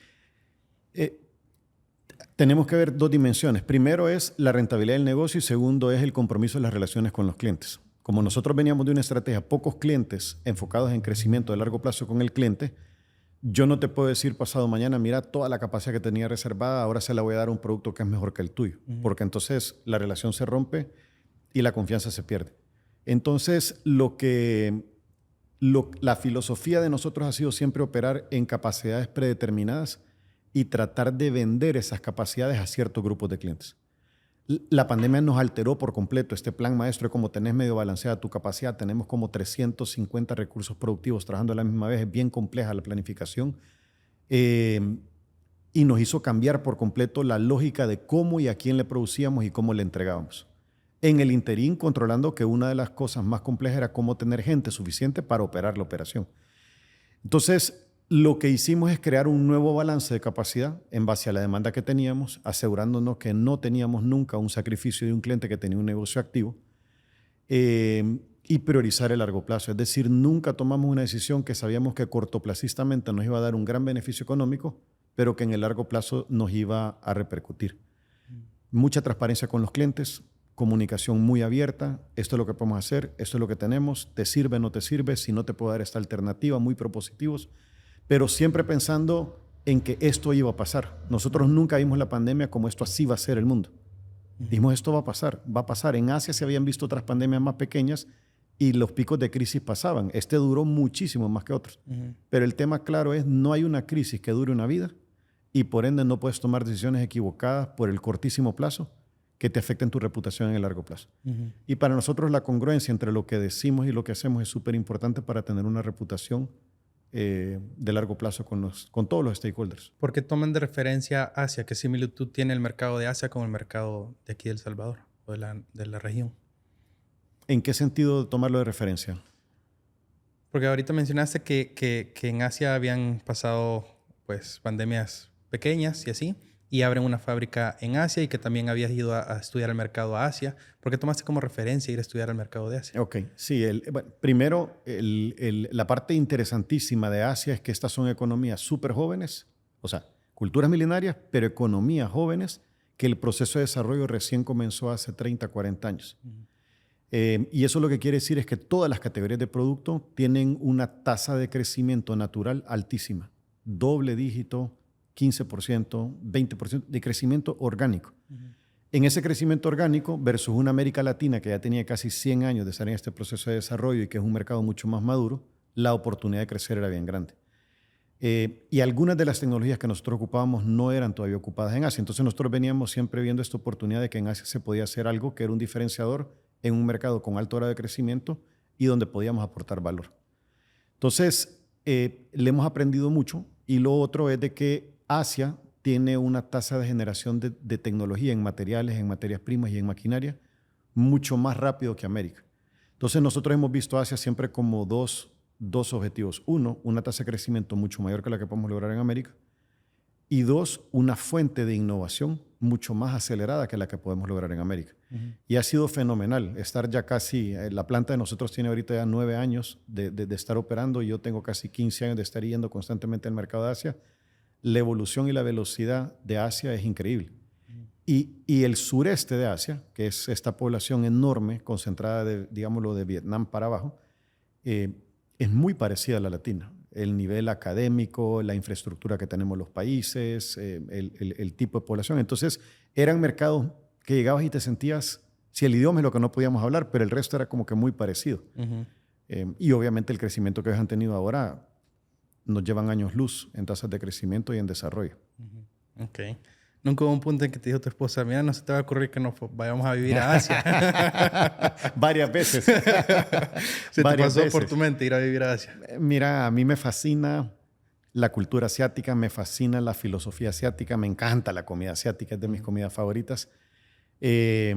Tenemos que ver dos dimensiones. Primero es la rentabilidad del negocio y segundo es el compromiso de las relaciones con los clientes. Como nosotros veníamos de una estrategia, pocos clientes enfocados en crecimiento de largo plazo con el cliente, yo no te puedo decir pasado mañana, mira, toda la capacidad que tenía reservada, ahora se la voy a dar a un producto que es mejor que el tuyo. Porque entonces la relación se rompe y la confianza se pierde. Entonces, la filosofía de nosotros ha sido siempre operar en capacidades predeterminadas y tratar de vender esas capacidades a ciertos grupos de clientes. La pandemia nos alteró por completo. Este plan maestro, como tenés medio balanceada tu capacidad, tenemos como 350 recursos productivos trabajando a la misma vez, es bien compleja la planificación y nos hizo cambiar por completo la lógica de cómo y a quién le producíamos y cómo le entregábamos. En el interín, controlando que una de las cosas más complejas era cómo tener gente suficiente para operar la operación. Entonces, lo que hicimos es crear un nuevo balance de capacidad en base a la demanda que teníamos, asegurándonos que no teníamos nunca un sacrificio de un cliente que tenía un negocio activo y priorizar el largo plazo. Es decir, nunca tomamos una decisión que sabíamos que cortoplacistamente nos iba a dar un gran beneficio económico, pero que en el largo plazo nos iba a repercutir. Mucha transparencia con los clientes, comunicación muy abierta, esto es lo que podemos hacer, esto es lo que tenemos, te sirve, no te sirve, si no te puedo dar esta alternativa, muy propositivos, pero siempre pensando en que esto iba a pasar. Nosotros nunca vimos la pandemia como esto así va a ser el mundo. Dijimos, esto va a pasar, va a pasar. En Asia se habían visto otras pandemias más pequeñas y los picos de crisis pasaban. Este duró muchísimo más que otros. Pero el tema claro es, no hay una crisis que dure una vida y por ende no puedes tomar decisiones equivocadas por el cortísimo plazo que te afecten tu reputación en el largo plazo. Y para nosotros la congruencia entre lo que decimos y lo que hacemos es súper importante para tener una reputación de largo plazo con todos los stakeholders. ¿Por qué toman de referencia Asia? ¿Qué similitud tiene el mercado de Asia con el mercado de aquí de El Salvador o de la región? ¿En qué sentido tomarlo de referencia? Porque ahorita mencionaste que en Asia habían pasado pues, pandemias pequeñas y así, y abren una fábrica en Asia y que también habías ido a estudiar el mercado a Asia. ¿Por qué tomaste como referencia ir a estudiar el mercado de Asia? Ok, sí. Primero, la parte interesantísima de Asia es que estas son economías súper jóvenes, o sea, culturas milenarias, pero economías jóvenes que el proceso de desarrollo recién comenzó hace 30, 40 años. Y eso lo que quiere decir es que todas las categorías de producto tienen una tasa de crecimiento natural altísima, doble dígito, 15%, 20% de crecimiento orgánico. En ese crecimiento orgánico versus una América Latina que ya tenía casi 100 años de estar en este proceso de desarrollo y que es un mercado mucho más maduro, la oportunidad de crecer era bien grande. Y algunas de las tecnologías que nosotros ocupábamos no eran todavía ocupadas en Asia. Entonces nosotros veníamos siempre viendo esta oportunidad de que en Asia se podía hacer algo que era un diferenciador en un mercado con alto grado de crecimiento y donde podíamos aportar valor. Entonces, le hemos aprendido mucho y lo otro es de que Asia tiene una tasa de generación de tecnología en materiales, en materias primas y en maquinaria mucho más rápido que América. Entonces nosotros hemos visto Asia siempre como dos objetivos. Uno, una tasa de crecimiento mucho mayor que la que podemos lograr en América. y dos, una fuente de innovación mucho más acelerada que la que podemos lograr en América. Y ha sido fenomenal estar ya casi, la planta de nosotros tiene ahorita ya 9 años de estar operando y yo tengo casi 15 años de estar yendo constantemente al mercado de Asia. La evolución y la velocidad de Asia es increíble. Y el sureste de Asia, que es esta población enorme, concentrada, digámoslo, de Vietnam para abajo, es muy parecida a la latina. El nivel académico, la infraestructura que tenemos los países, el tipo de población. Entonces, eran mercados que llegabas y te sentías, si el idioma es lo que no podíamos hablar, pero el resto era como que muy parecido. Y obviamente el crecimiento que ellos han tenido ahora nos llevan años luz en tasas de crecimiento y en desarrollo. Ok. Nunca hubo un punto en que te dijo tu esposa, mira, no se te va a ocurrir que nos vayamos a vivir a Asia. Varias veces. ¿Se te pasó por tu mente ir a vivir a Asia? Mira, a mí me fascina la cultura asiática, me fascina la filosofía asiática, me encanta la comida asiática, es de mis comidas favoritas. Y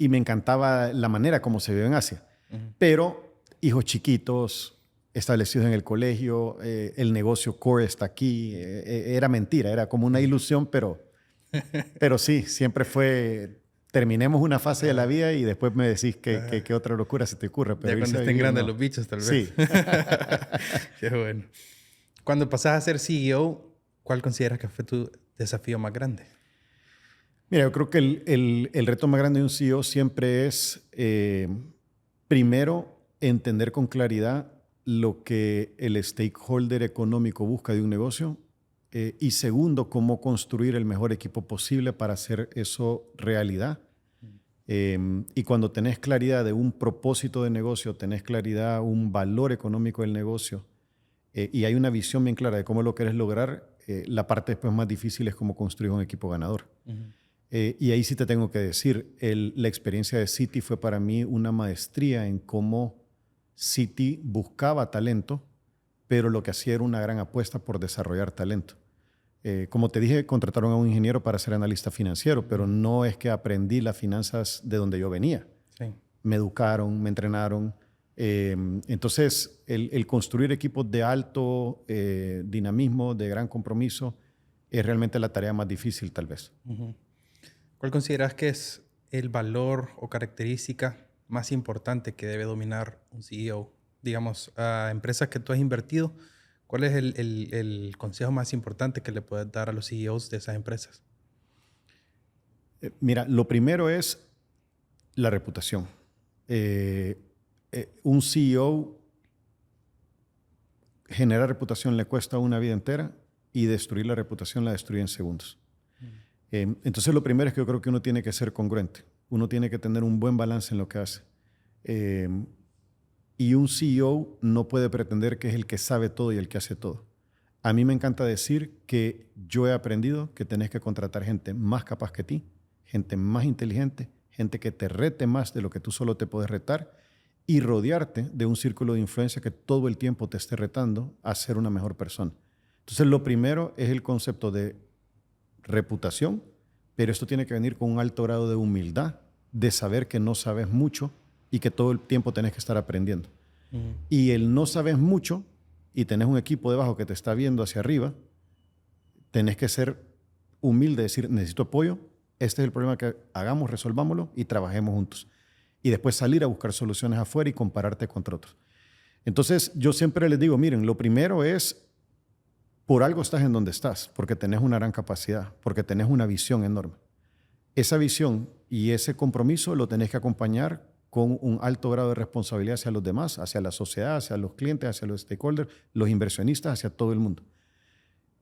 me encantaba la manera como se vive en Asia. Pero hijos chiquitos, establecidos en el colegio, el negocio core está aquí. Era mentira, era como una ilusión, pero sí, siempre fue, terminemos una fase de la vida y después me decís qué otra locura se te ocurre. Pero ya cuando estén grandes los bichos, tal vez. Sí. Qué bueno. Cuando pasás a ser CEO, ¿cuál consideras que fue tu desafío más grande? Mira, yo creo que el reto más grande de un CEO siempre es, primero, entender con claridad lo que el stakeholder económico busca de un negocio y segundo, cómo construir el mejor equipo posible para hacer eso realidad. Y cuando tenés claridad de un propósito de negocio, tenés claridad, un valor económico del negocio y hay una visión bien clara de cómo lo querés lograr, la parte después más difícil es cómo construir un equipo ganador. Y ahí sí te tengo que decir, la experiencia de Citi fue para mí una maestría en cómo Citi buscaba talento, pero lo que hacía era una gran apuesta por desarrollar talento. Como te dije, contrataron a un ingeniero para ser analista financiero, pero no es que aprendí las finanzas de donde yo venía. Sí. Me educaron, me entrenaron. Entonces, el construir equipos de alto dinamismo, de gran compromiso, es realmente la tarea más difícil, tal vez. ¿Cuál consideras que es el valor o característica más importante que debe dominar un CEO? Digamos, a empresas que tú has invertido, ¿cuál es el consejo más importante que le puedes dar a los CEOs de esas empresas? Mira, lo primero es la reputación. Un CEO generar reputación le cuesta una vida entera y destruir la reputación la destruye en segundos. Entonces, lo primero es que yo creo que uno tiene que ser congruente. Uno tiene que tener un buen balance en lo que hace. Y un CEO no puede pretender que es el que sabe todo y el que hace todo. A mí me encanta decir que yo he aprendido que tenés que contratar gente más capaz que ti, gente más inteligente, gente que te rete más de lo que tú solo te puedes retar y rodearte de un círculo de influencia que todo el tiempo te esté retando a ser una mejor persona. Entonces, lo primero es el concepto de reputación, pero esto tiene que venir con un alto grado de humildad, de saber que no sabes mucho y que todo el tiempo tenés que estar aprendiendo. Y el no sabes mucho y tenés un equipo debajo que te está viendo hacia arriba, tenés que ser humilde, decir, necesito apoyo, este es el problema que hagamos, resolvámoslo y trabajemos juntos. Y después salir a buscar soluciones afuera y compararte contra otros. Entonces, yo siempre les digo, miren, lo primero es, por algo estás en donde estás, porque tenés una gran capacidad, porque tenés una visión enorme. Esa visión y ese compromiso lo tenés que acompañar con un alto grado de responsabilidad hacia los demás, hacia la sociedad, hacia los clientes, hacia los stakeholders, los inversionistas, hacia todo el mundo.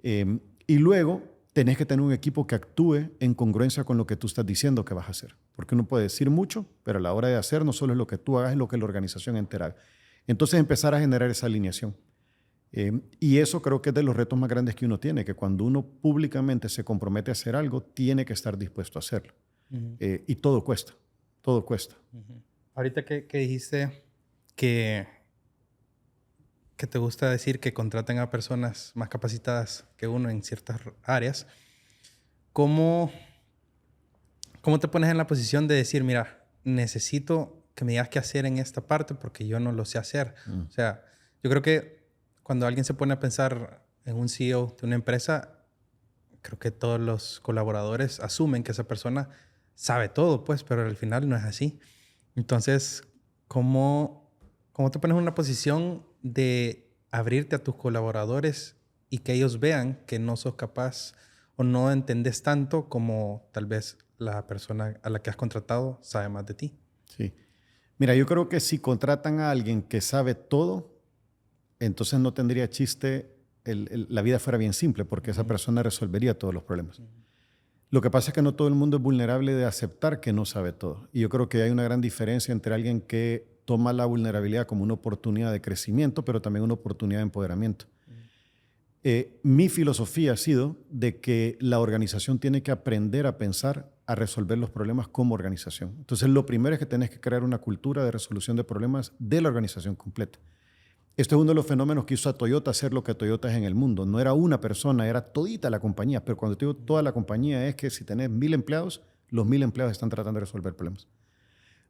Y luego tenés que tener un equipo que actúe en congruencia con lo que tú estás diciendo que vas a hacer. Porque uno puede decir mucho, pero a la hora de hacer no solo es lo que tú hagas, es lo que la organización entera haga. Entonces empezar a generar esa alineación. Y eso creo que es de los retos más grandes que uno tiene, que cuando uno públicamente se compromete a hacer algo, tiene que estar dispuesto a hacerlo. Y todo cuesta, todo cuesta. Ahorita que dijiste que te gusta decir que contraten a personas más capacitadas que uno en ciertas áreas, ¿cómo te pones en la posición de decir, mira, necesito que me digas qué hacer en esta parte porque yo no lo sé hacer? O sea, yo creo que cuando alguien se pone a pensar en un CEO de una empresa, creo que todos los colaboradores asumen que esa persona sabe todo, pues, pero al final no es así. Entonces, ¿cómo te pones en una posición de abrirte a tus colaboradores y que ellos vean que no sos capaz o no entendés tanto como tal vez la persona a la que has contratado sabe más de ti? Sí. Mira, yo creo que si contratan a alguien que sabe todo, entonces no tendría chiste, la vida fuera bien simple, porque esa persona resolvería todos los problemas. Lo que pasa es que no todo el mundo es vulnerable de aceptar que no sabe todo. Y yo creo que hay una gran diferencia entre alguien que toma la vulnerabilidad como una oportunidad de crecimiento, pero también una oportunidad de empoderamiento. Mi filosofía ha sido de que la organización tiene que aprender a pensar, a resolver los problemas como organización. Entonces, lo primero es que tenés que crear una cultura de resolución de problemas de la organización completa. Esto es uno de los fenómenos que hizo a Toyota ser lo que Toyota es en el mundo. No era una persona, era todita la compañía. Pero cuando te digo toda la compañía es que si tenés 1000 empleados, los 1000 empleados están tratando de resolver problemas.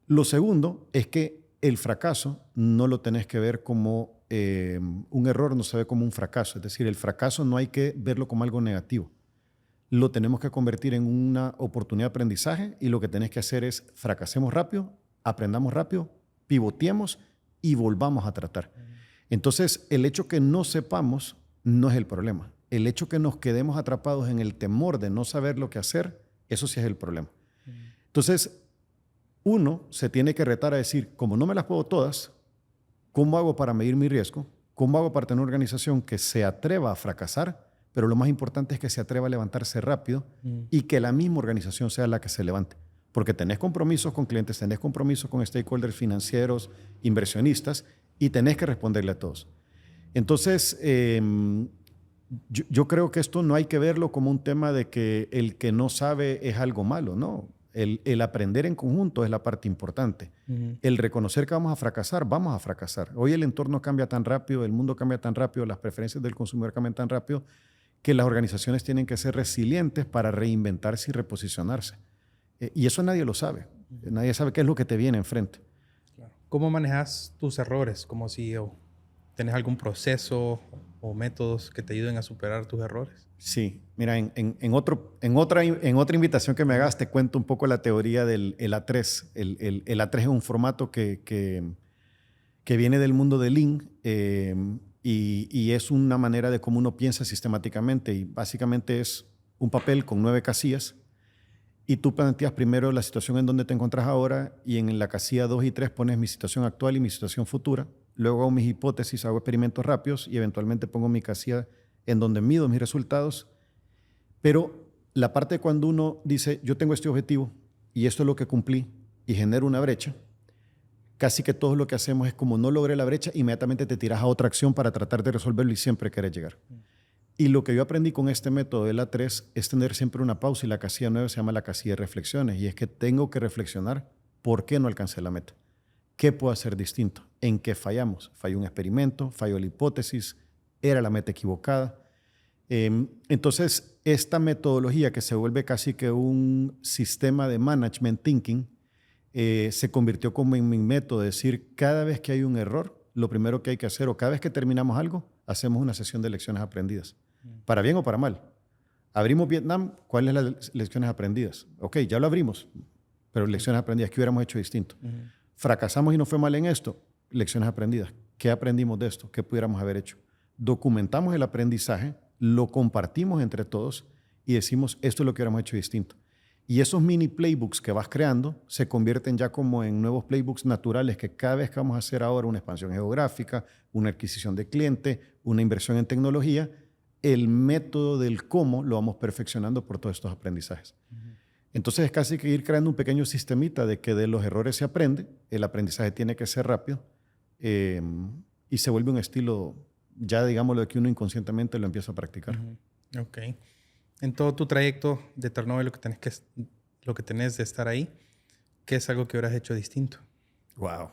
Lo segundo es que el fracaso no lo tenés que ver como un error, no se ve como un fracaso. Es decir, el fracaso no hay que verlo como algo negativo. Lo tenemos que convertir en una oportunidad de aprendizaje y lo que tenés que hacer es fracasemos rápido, aprendamos rápido, pivoteemos y volvamos a tratar. Entonces, el hecho que no sepamos no es el problema. El hecho que nos quedemos atrapados en el temor de no saber lo que hacer, eso sí es el problema. Entonces, uno se tiene que retar a decir, como no me las puedo todas, ¿cómo hago para medir mi riesgo? ¿Cómo hago para tener una organización que se atreva a fracasar? Pero lo más importante es que se atreva a levantarse rápido y que la misma organización sea la que se levante. Porque tenés compromisos con clientes, tenés compromisos con stakeholders financieros, inversionistas, y tenés que responderle a todos. Entonces, yo creo que esto no hay que verlo como un tema de que el que no sabe es algo malo, no. El aprender en conjunto es la parte importante. El reconocer que vamos a fracasar. Hoy el entorno cambia tan rápido, el mundo cambia tan rápido, las preferencias del consumidor cambian tan rápido, que las organizaciones tienen que ser resilientes para reinventarse y reposicionarse. Y eso nadie lo sabe. Nadie sabe qué es lo que te viene enfrente. Claro. ¿Cómo manejas tus errores como CEO? ¿Tienes algún proceso o métodos que te ayuden a superar tus errores? Sí. Mira, en otra invitación que me hagas te cuento un poco la teoría del A3. El A3 es un formato que viene del mundo de Lean y es una manera de cómo uno piensa sistemáticamente. Y básicamente es un papel con 9 casillas. Y tú planteas primero la situación en donde te encuentras ahora y en la casilla 2 y 3 pones mi situación actual y mi situación futura. Luego hago mis hipótesis, hago experimentos rápidos y eventualmente pongo mi casilla en donde mido mis resultados. Pero la parte de cuando uno dice, yo tengo este objetivo y esto es lo que cumplí y genero una brecha, casi que todo lo que hacemos es como no logré la brecha, inmediatamente te tiras a otra acción para tratar de resolverlo y siempre querés llegar. Y lo que yo aprendí con este método de la 3 es tener siempre una pausa y la casilla 9 se llama la casilla de reflexiones y es que tengo que reflexionar por qué no alcancé la meta. ¿Qué puedo hacer distinto? ¿En qué fallamos? ¿Falló un experimento? ¿Falló la hipótesis? ¿Era la meta equivocada? Entonces, esta metodología que se vuelve casi que un sistema de management thinking se convirtió como en mi método de decir, cada vez que hay un error, lo primero que hay que hacer o cada vez que terminamos algo, hacemos una sesión de lecciones aprendidas. Para bien o para mal. Abrimos Vietnam, ¿cuáles son las lecciones aprendidas? Ok, ya lo abrimos, pero lecciones aprendidas, ¿qué hubiéramos hecho distinto? Fracasamos y nos fue mal en esto, lecciones aprendidas. ¿Qué aprendimos de esto? ¿Qué pudiéramos haber hecho? Documentamos el aprendizaje, lo compartimos entre todos y decimos, esto es lo que hubiéramos hecho distinto. Y esos mini playbooks que vas creando se convierten ya como en nuevos playbooks naturales que cada vez que vamos a hacer ahora una expansión geográfica, una adquisición de cliente, una inversión en tecnología, el método del cómo lo vamos perfeccionando por todos estos aprendizajes. Entonces es casi que ir creando un pequeño sistemita de que de los errores se aprende, el aprendizaje tiene que ser rápido y se vuelve un estilo, ya digámoslo, de que uno inconscientemente lo empieza a practicar. Ok. En todo tu trayecto de Turnover, lo que tenés de estar ahí, ¿qué es algo que hubieras hecho distinto? Wow.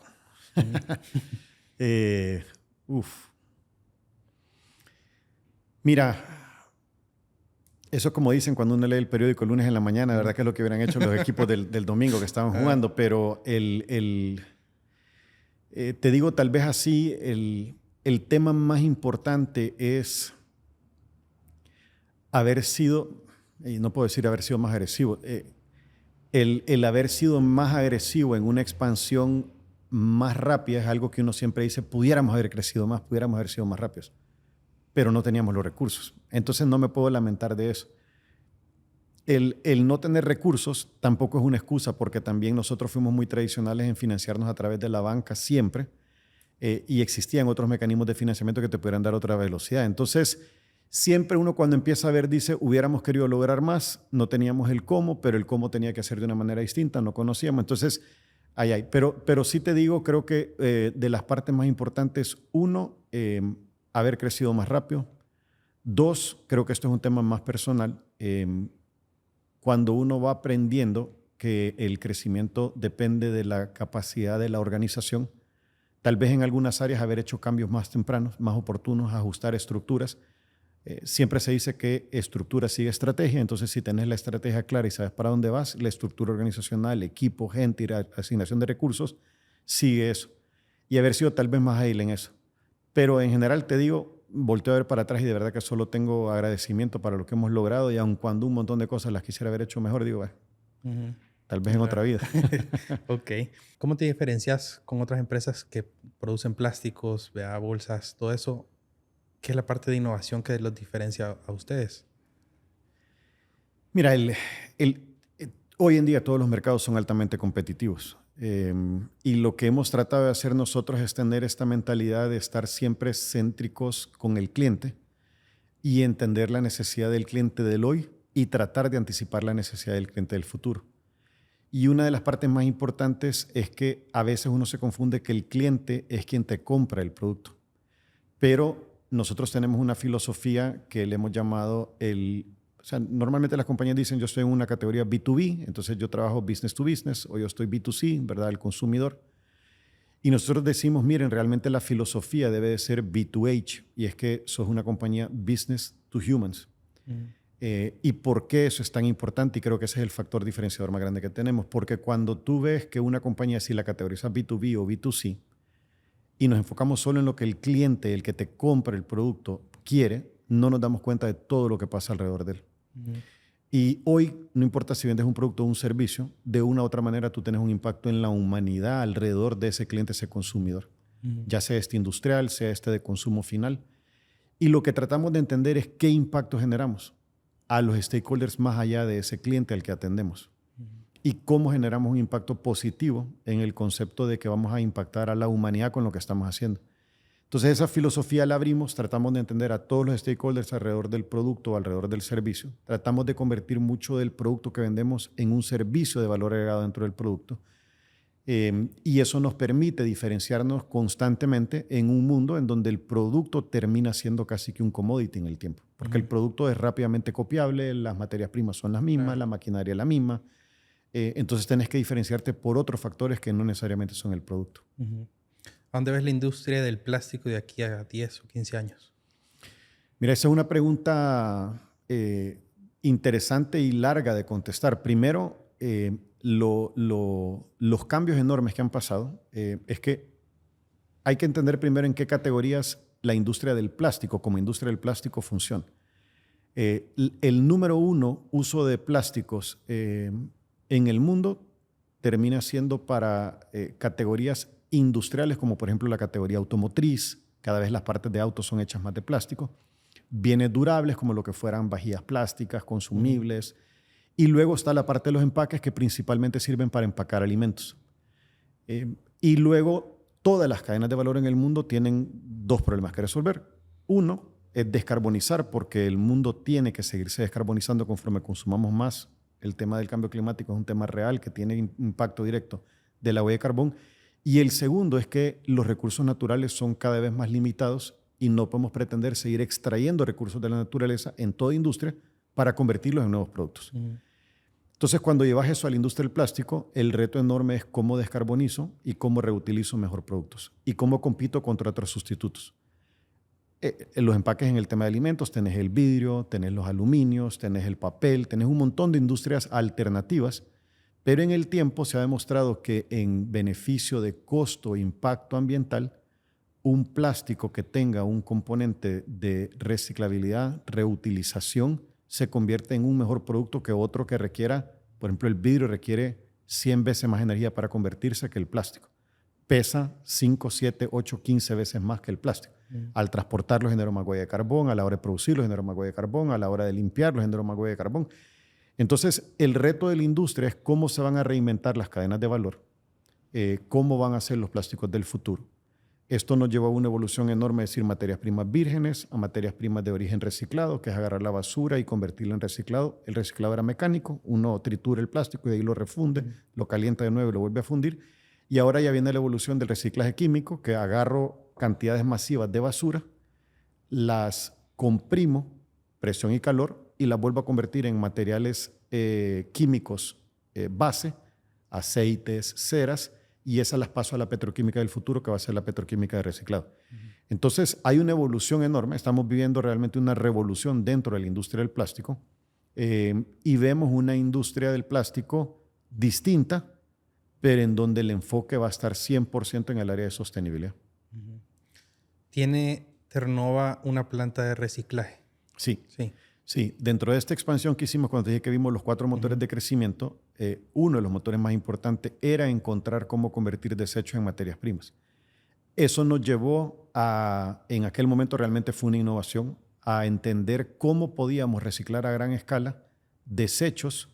Mira, eso como dicen cuando uno lee el periódico el lunes en la mañana, ¿verdad? Que es lo que hubieran hecho los equipos del domingo que estaban jugando, pero te digo tal vez así, el tema más importante es haber sido, y no puedo decir haber sido más agresivo, el haber sido más agresivo en una expansión más rápida es algo que uno siempre dice, pudiéramos haber crecido más, pudiéramos haber sido más rápidos, pero no teníamos los recursos. Entonces no me puedo lamentar de eso. El no tener recursos tampoco es una excusa, porque también nosotros fuimos muy tradicionales en financiarnos a través de la banca siempre, y existían otros mecanismos de financiamiento que te pudieran dar otra velocidad. Entonces, siempre uno cuando empieza a ver dice, hubiéramos querido lograr más, no teníamos el cómo, pero el cómo tenía que hacer de una manera distinta, no conocíamos. Entonces, pero sí te digo, creo que de las partes más importantes, uno, haber crecido más rápido. Dos, creo que esto es un tema más personal. Cuando uno va aprendiendo que el crecimiento depende de la capacidad de la organización, tal vez en algunas áreas haber hecho cambios más tempranos, más oportunos, ajustar estructuras. Siempre se dice que estructura sigue estrategia, entonces si tenés la estrategia clara y sabes para dónde vas, la estructura organizacional, equipo, gente y la asignación de recursos, sigue eso. Y haber sido tal vez más ágil en eso. Pero en general te digo, volteo a ver para atrás y de verdad que solo tengo agradecimiento para lo que hemos logrado, y aun cuando un montón de cosas las quisiera haber hecho mejor, digo, tal vez en otra vida. Ok. ¿Cómo te diferencias con otras empresas que producen plásticos, bolsas, todo eso? ¿Qué es la parte de innovación que los diferencia a ustedes? Mira, hoy en día todos los mercados son altamente competitivos. Y lo que hemos tratado de hacer nosotros es tener esta mentalidad de estar siempre céntricos con el cliente y entender la necesidad del cliente del hoy y tratar de anticipar la necesidad del cliente del futuro. Y una de las partes más importantes es que a veces uno se confunde que el cliente es quien te compra el producto. Pero nosotros tenemos una filosofía que le hemos llamado o sea, normalmente las compañías dicen yo estoy en una categoría B2B, entonces yo trabajo business to business, o yo estoy B2C, ¿verdad? El consumidor. Y nosotros decimos, miren, realmente la filosofía debe de ser B2H, y es que sos una compañía business to humans. ¿Y por qué eso es tan importante? Y creo que ese es el factor diferenciador más grande que tenemos, porque cuando tú ves que una compañía, si la categoriza B2B o B2C, y nos enfocamos solo en lo que el cliente, el que te compra el producto, quiere, no nos damos cuenta de todo lo que pasa alrededor de él. Y hoy, no importa si vendes un producto o un servicio, de una u otra manera tú tienes un impacto en la humanidad alrededor de ese cliente, ese consumidor. Ya sea este industrial, sea este de consumo final. Y lo que tratamos de entender es qué impacto generamos a los stakeholders más allá de ese cliente al que atendemos. Y cómo generamos un impacto positivo en el concepto de que vamos a impactar a la humanidad con lo que estamos haciendo. Entonces esa filosofía la abrimos, tratamos de entender a todos los stakeholders alrededor del producto o alrededor del servicio. Tratamos de convertir mucho del producto que vendemos en un servicio de valor agregado dentro del producto. Y eso nos permite diferenciarnos constantemente en un mundo en donde el producto termina siendo casi que un commodity en el tiempo. Porque el producto es rápidamente copiable, las materias primas son las mismas, la maquinaria es la misma. Entonces tenés que diferenciarte por otros factores que no necesariamente son el producto. ¿A dónde ves la industria del plástico de aquí a 10 o 15 años? Mira, esa es una pregunta interesante y larga de contestar. Primero, los cambios enormes que han pasado es que hay que entender primero en qué categorías la industria del plástico, como industria del plástico, funciona. El número uno uso de plásticos en el mundo termina siendo para categorías industriales, como por ejemplo la categoría automotriz. Cada vez las partes de autos son hechas más de plástico. Bienes durables, como lo que fueran vajillas plásticas, consumibles. Y luego está la parte de los empaques, que principalmente sirven para empacar alimentos. Y luego todas las cadenas de valor en el mundo tienen dos problemas que resolver. Uno es descarbonizar, porque el mundo tiene que seguirse descarbonizando conforme consumamos más. El tema del cambio climático es un tema real que tiene impacto directo de la huella de carbón. Y el segundo es que los recursos naturales son cada vez más limitados y no podemos pretender seguir extrayendo recursos de la naturaleza en toda industria para convertirlos en nuevos productos. Entonces, cuando llevas eso a la industria del plástico, el reto enorme es cómo descarbonizo y cómo reutilizo mejor productos y cómo compito contra otros sustitutos. En los empaques en el tema de alimentos tenés el vidrio, tenés los aluminios, tenés el papel, tenés un montón de industrias alternativas, pero en el tiempo se ha demostrado que en beneficio de costo e impacto ambiental, un plástico que tenga un componente de reciclabilidad, reutilización, se convierte en un mejor producto que otro que requiera, por ejemplo, el vidrio requiere 100 veces más energía para convertirse que el plástico. Pesa 5, 7, 8, 15 veces más que el plástico. Al transportarlo genera más huella de carbón, a la hora de producirlo genera más huella de carbón, a la hora de limpiarlo genera más huella de carbón. Entonces, el reto de la industria es cómo se van a reinventar las cadenas de valor, cómo van a ser los plásticos del futuro. Esto nos llevó a una evolución enorme, es decir, materias primas vírgenes a materias primas de origen reciclado, que es agarrar la basura y convertirla en reciclado. El reciclado era mecánico, uno tritura el plástico y de ahí lo refunde, lo calienta de nuevo y lo vuelve a fundir. Y ahora ya viene la evolución del reciclaje químico, que agarro cantidades masivas de basura, las comprimo, presión y calor, y las vuelvo a convertir en materiales químicos base, aceites, ceras, y esas las paso a la petroquímica del futuro, que va a ser la petroquímica de reciclado. Entonces, hay una evolución enorme. Estamos viviendo realmente una revolución dentro de la industria del plástico y vemos una industria del plástico distinta, pero en donde el enfoque va a estar 100% en el área de sostenibilidad. ¿Tiene Terranova una planta de reciclaje? Sí. Sí, dentro de esta expansión que hicimos, cuando te dije que vimos los 4 motores de crecimiento, uno de los motores más importantes era encontrar cómo convertir desechos en materias primas. Eso nos llevó a, en aquel momento realmente fue una innovación, a entender cómo podíamos reciclar a gran escala desechos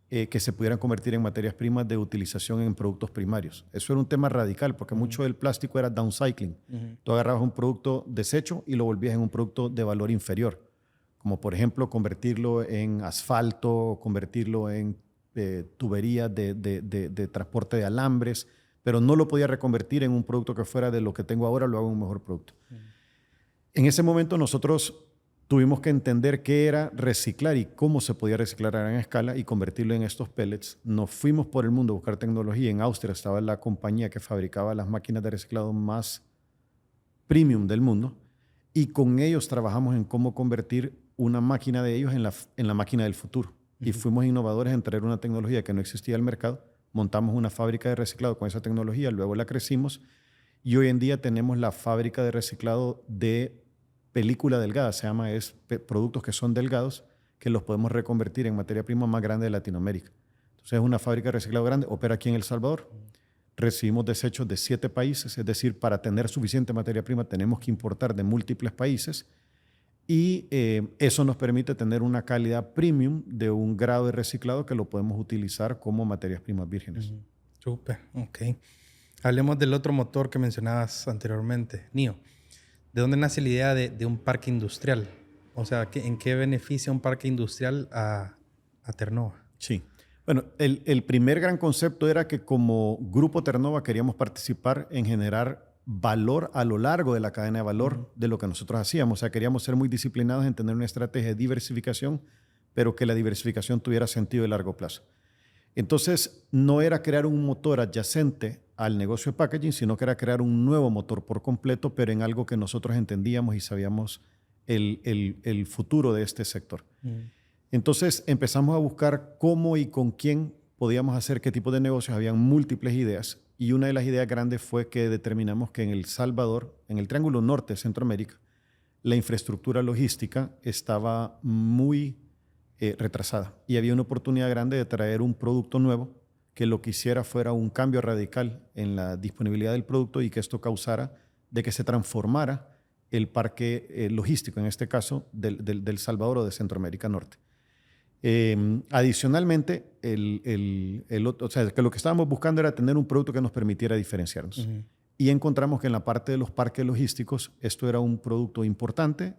que se pudieran convertir en materias primas de utilización en productos primarios. Eso era un tema radical porque mucho del plástico era downcycling. Tú agarrabas un producto desecho y lo volvías en un producto de valor inferior, como por ejemplo convertirlo en asfalto, convertirlo en tuberías de transporte de alambres, pero no lo podía reconvertir en un producto que fuera de lo que tengo ahora, lo hago en un mejor producto. En ese momento nosotros tuvimos que entender qué era reciclar y cómo se podía reciclar a gran escala y convertirlo en estos pellets. Nos fuimos por el mundo a buscar tecnología. En Austria estaba la compañía que fabricaba las máquinas de reciclado más premium del mundo y con ellos trabajamos en cómo convertir una máquina de ellos en la máquina del futuro. Y fuimos innovadores en traer una tecnología que no existía al mercado. Montamos una fábrica de reciclado con esa tecnología, luego la crecimos y hoy en día tenemos la fábrica de reciclado de película delgada, se llama, es productos que son delgados que los podemos reconvertir en materia prima más grande de Latinoamérica. Entonces es una fábrica de reciclado grande, opera aquí en El Salvador. Recibimos desechos de 7 países, es decir, para tener suficiente materia prima tenemos que importar de múltiples países y eso nos permite tener una calidad premium de un grado de reciclado que lo podemos utilizar como materias primas vírgenes. Súper, ok. Hablemos del otro motor que mencionabas anteriormente, NIO. ¿De dónde nace la idea de un parque industrial? O sea, ¿en qué beneficia un parque industrial a Terranova? Sí. Bueno, el primer gran concepto era que como Grupo Terranova queríamos participar en generar valor a lo largo de la cadena de valor de lo que nosotros hacíamos. O sea, queríamos ser muy disciplinados en tener una estrategia de diversificación, pero que la diversificación tuviera sentido de largo plazo. Entonces, no era crear un motor adyacente al negocio de packaging, sino que era crear un nuevo motor por completo, pero en algo que nosotros entendíamos y sabíamos el futuro de este sector. Entonces, empezamos a buscar cómo y con quién podíamos hacer qué tipo de negocios. Habían múltiples ideas y una de las ideas grandes fue que determinamos que en El Salvador, en el Triángulo Norte de Centroamérica, la infraestructura logística estaba muy retrasada y había una oportunidad grande de traer un producto nuevo que lo que hiciera fuera un cambio radical en la disponibilidad del producto y que esto causara de que se transformara el parque logístico, en este caso del Salvador o de Centroamérica Norte. Adicionalmente, o sea, que lo que estábamos buscando era tener un producto que nos permitiera diferenciarnos. Y encontramos que en la parte de los parques logísticos esto era un producto importante,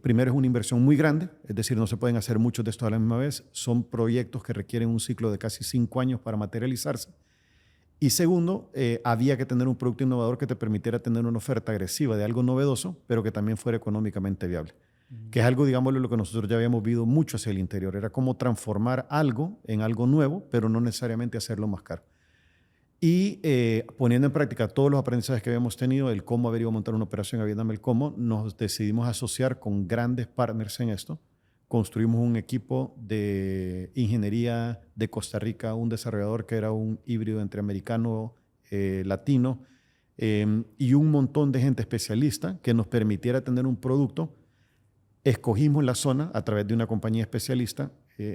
primero es una inversión muy grande, es decir, no se pueden hacer muchos de estos a la misma vez, son proyectos que requieren un ciclo de casi 5 años para materializarse. Y segundo, había que tener un producto innovador que te permitiera tener una oferta agresiva de algo novedoso, pero que también fuera económicamente viable. Que es algo, digámoslo, lo que nosotros ya habíamos visto mucho hacia el interior. Era como transformar algo en algo nuevo, pero no necesariamente hacerlo más caro. Y poniendo en práctica todos los aprendizajes que habíamos tenido, el cómo haber ido a montar una operación, habiéndome el cómo, nos decidimos asociar con grandes partners en esto. Construimos un equipo de ingeniería de Costa Rica, un desarrollador que era un híbrido entre americano, latino, y un montón de gente especialista que nos permitiera tener un producto Escogimos la zona a través de una compañía especialista.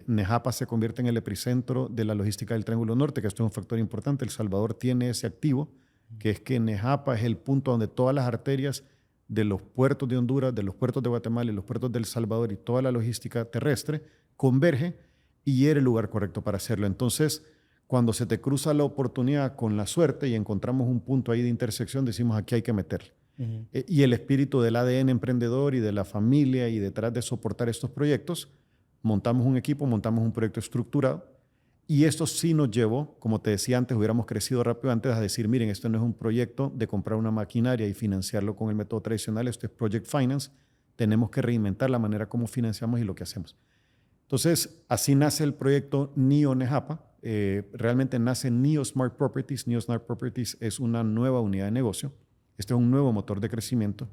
Nejapa se convierte en el epicentro de la logística del Triángulo Norte, que esto es un factor importante. El Salvador tiene ese activo, que es que Nejapa es el punto donde todas las arterias de los puertos de Honduras, de los puertos de Guatemala y los puertos de El Salvador y toda la logística terrestre converge y era el lugar correcto para hacerlo. Entonces, cuando se te cruza la oportunidad con la suerte y encontramos un punto ahí de intersección, decimos aquí hay que meterle. Y el espíritu del ADN emprendedor y de la familia y detrás de soportar estos proyectos, montamos un equipo, montamos un proyecto estructurado y esto sí nos llevó, como te decía antes, hubiéramos crecido rápido antes a decir, miren, esto no es un proyecto de comprar una maquinaria y financiarlo con el método tradicional, esto es Project Finance, tenemos que reinventar la manera como financiamos y lo que hacemos. Entonces, así nace el proyecto NIO Nejapa. Realmente nace NIO Smart Properties. NIO Smart Properties es una nueva unidad de negocio. Este es un nuevo motor de crecimiento.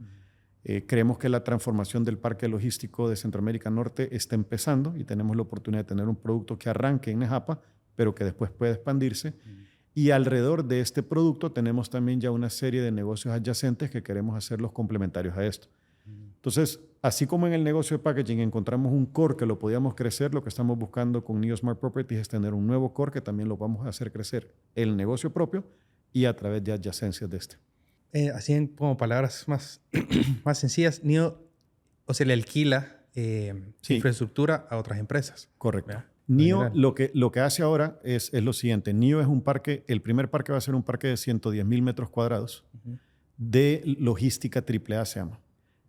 Creemos que la transformación del parque logístico de Centroamérica Norte está empezando y tenemos la oportunidad de tener un producto que arranque en Nejapa, pero que después puede expandirse. Y alrededor de este producto tenemos también ya una serie de negocios adyacentes que queremos hacerlos complementarios a esto. Entonces, así como en el negocio de packaging encontramos un core que lo podíamos crecer, lo que estamos buscando con NIO Smart Properties es tener un nuevo core que también lo vamos a hacer crecer el negocio propio y a través de adyacencias de este. Así en como palabras más, más sencillas, NIO o se le alquila infraestructura a otras empresas. Correcto. ¿Verdad? NIO lo que hace ahora es lo siguiente. NIO es un parque, el primer parque va a ser un parque de 110,000 metros cuadrados de logística AAA se llama.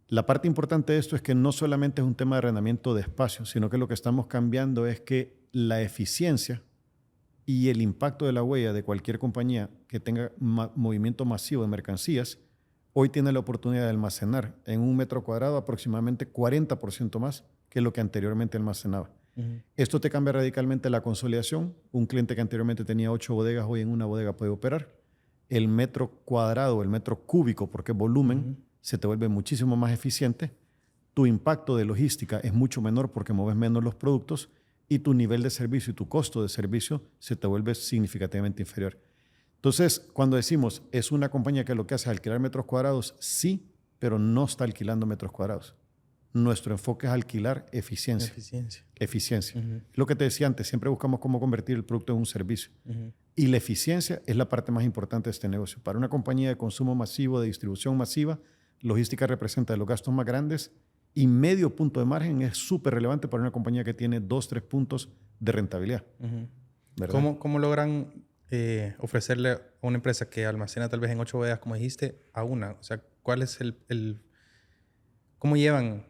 La parte importante de esto es que no solamente es un tema de arrendamiento de espacio, sino que lo que estamos cambiando es que la eficiencia y el impacto de la huella de cualquier compañía que tenga movimiento masivo de mercancías, hoy tiene la oportunidad de almacenar en un metro cuadrado aproximadamente 40% más que lo que anteriormente almacenaba. Esto te cambia radicalmente la consolidación. Un cliente que anteriormente tenía 8 bodegas, hoy en una bodega puede operar. El metro cuadrado, el metro cúbico, porque es volumen, se te vuelve muchísimo más eficiente. Tu impacto de logística es mucho menor porque mueves menos los productos y tu nivel de servicio y tu costo de servicio se te vuelve significativamente inferior. Entonces, cuando decimos es una compañía que lo que hace es alquilar metros cuadrados, sí, pero no está alquilando metros cuadrados. Nuestro enfoque es alquilar eficiencia. Eficiencia. Lo que te decía antes, siempre buscamos cómo convertir el producto en un servicio. Y la eficiencia es la parte más importante de este negocio. Para una compañía de consumo masivo, de distribución masiva, logística representa los gastos más grandes y medio punto de margen es súper relevante para una compañía que tiene 2-3 puntos de rentabilidad. ¿Cómo logran ofrecerle a una empresa que almacena tal vez en 8 bodegas, como dijiste, a una? O sea, ¿cuál es cómo llevan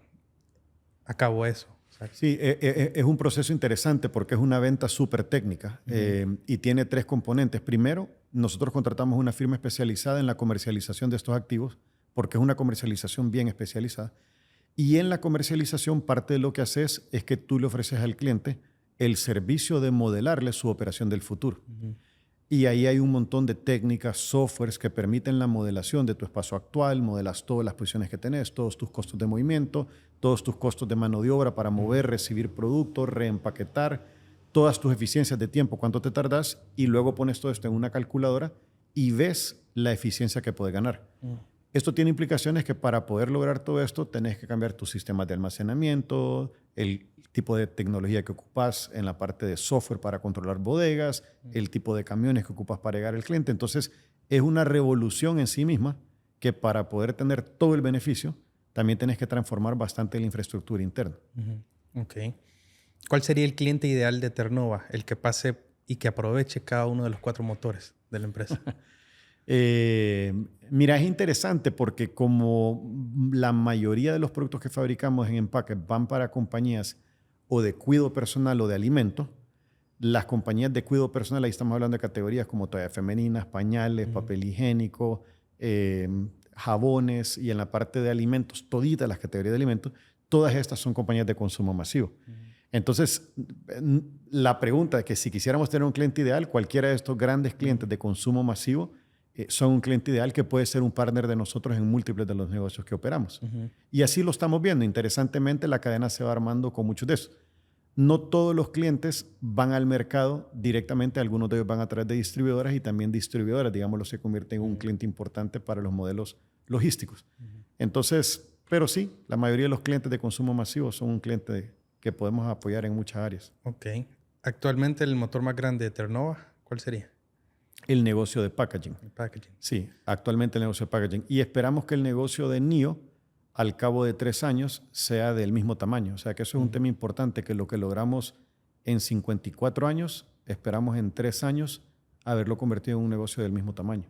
a cabo eso? Sí, es un proceso interesante porque es una venta súper técnica y tiene 3 componentes. Primero, nosotros contratamos una firma especializada en la comercialización de estos activos porque es una comercialización bien especializada. Y en la comercialización, parte de lo que haces es que tú le ofreces al cliente el servicio de modelarle su operación del futuro. Y ahí hay un montón de técnicas, softwares que permiten la modelación de tu espacio actual, modelas todas las posiciones que tenés, todos tus costos de movimiento, todos tus costos de mano de obra para mover, recibir productos, reempaquetar, todas tus eficiencias de tiempo, cuánto te tardas, y luego pones todo esto en una calculadora y ves la eficiencia que puedes ganar. Esto tiene implicaciones que para poder lograr todo esto tenés que cambiar tus sistemas de almacenamiento, el tipo de tecnología que ocupas en la parte de software para controlar bodegas, el tipo de camiones que ocupas para llegar al cliente. Entonces, es una revolución en sí misma que para poder tener todo el beneficio, también tenés que transformar bastante la infraestructura interna. Ok. ¿Cuál sería el cliente ideal de Ternnova? El que pase y que aproveche cada uno de los 4 motores de la empresa. Mira, es interesante porque como la mayoría de los productos que fabricamos en empaque van para compañías o de cuidado personal o de alimento, las compañías de cuidado personal, ahí estamos hablando de categorías como toallas femeninas, pañales, papel higiénico, jabones, y en la parte de alimentos, toditas las categorías de alimentos, todas estas son compañías de consumo masivo. Entonces, la pregunta es que si quisiéramos tener un cliente ideal, cualquiera de estos grandes clientes de consumo masivo son un cliente ideal que puede ser un partner de nosotros en múltiples de los negocios que operamos. Y así lo estamos viendo. Interesantemente, la cadena se va armando con muchos de esos. No todos los clientes van al mercado directamente, algunos de ellos van a través de distribuidoras y también distribuidoras, digámoslo, se convierten en un cliente importante para los modelos logísticos. Entonces, Pero sí, la mayoría de los clientes de consumo masivo son un cliente que podemos apoyar en muchas áreas. Ok. Actualmente el motor más grande de Terranova, ¿cuál sería? El negocio de packaging. El packaging. Sí, actualmente el negocio de packaging. Y esperamos que el negocio de NIO, al cabo de 3 años, sea del mismo tamaño. O sea, que eso es un tema importante, que lo que logramos en 54 años, esperamos en 3 años haberlo convertido en un negocio del mismo tamaño.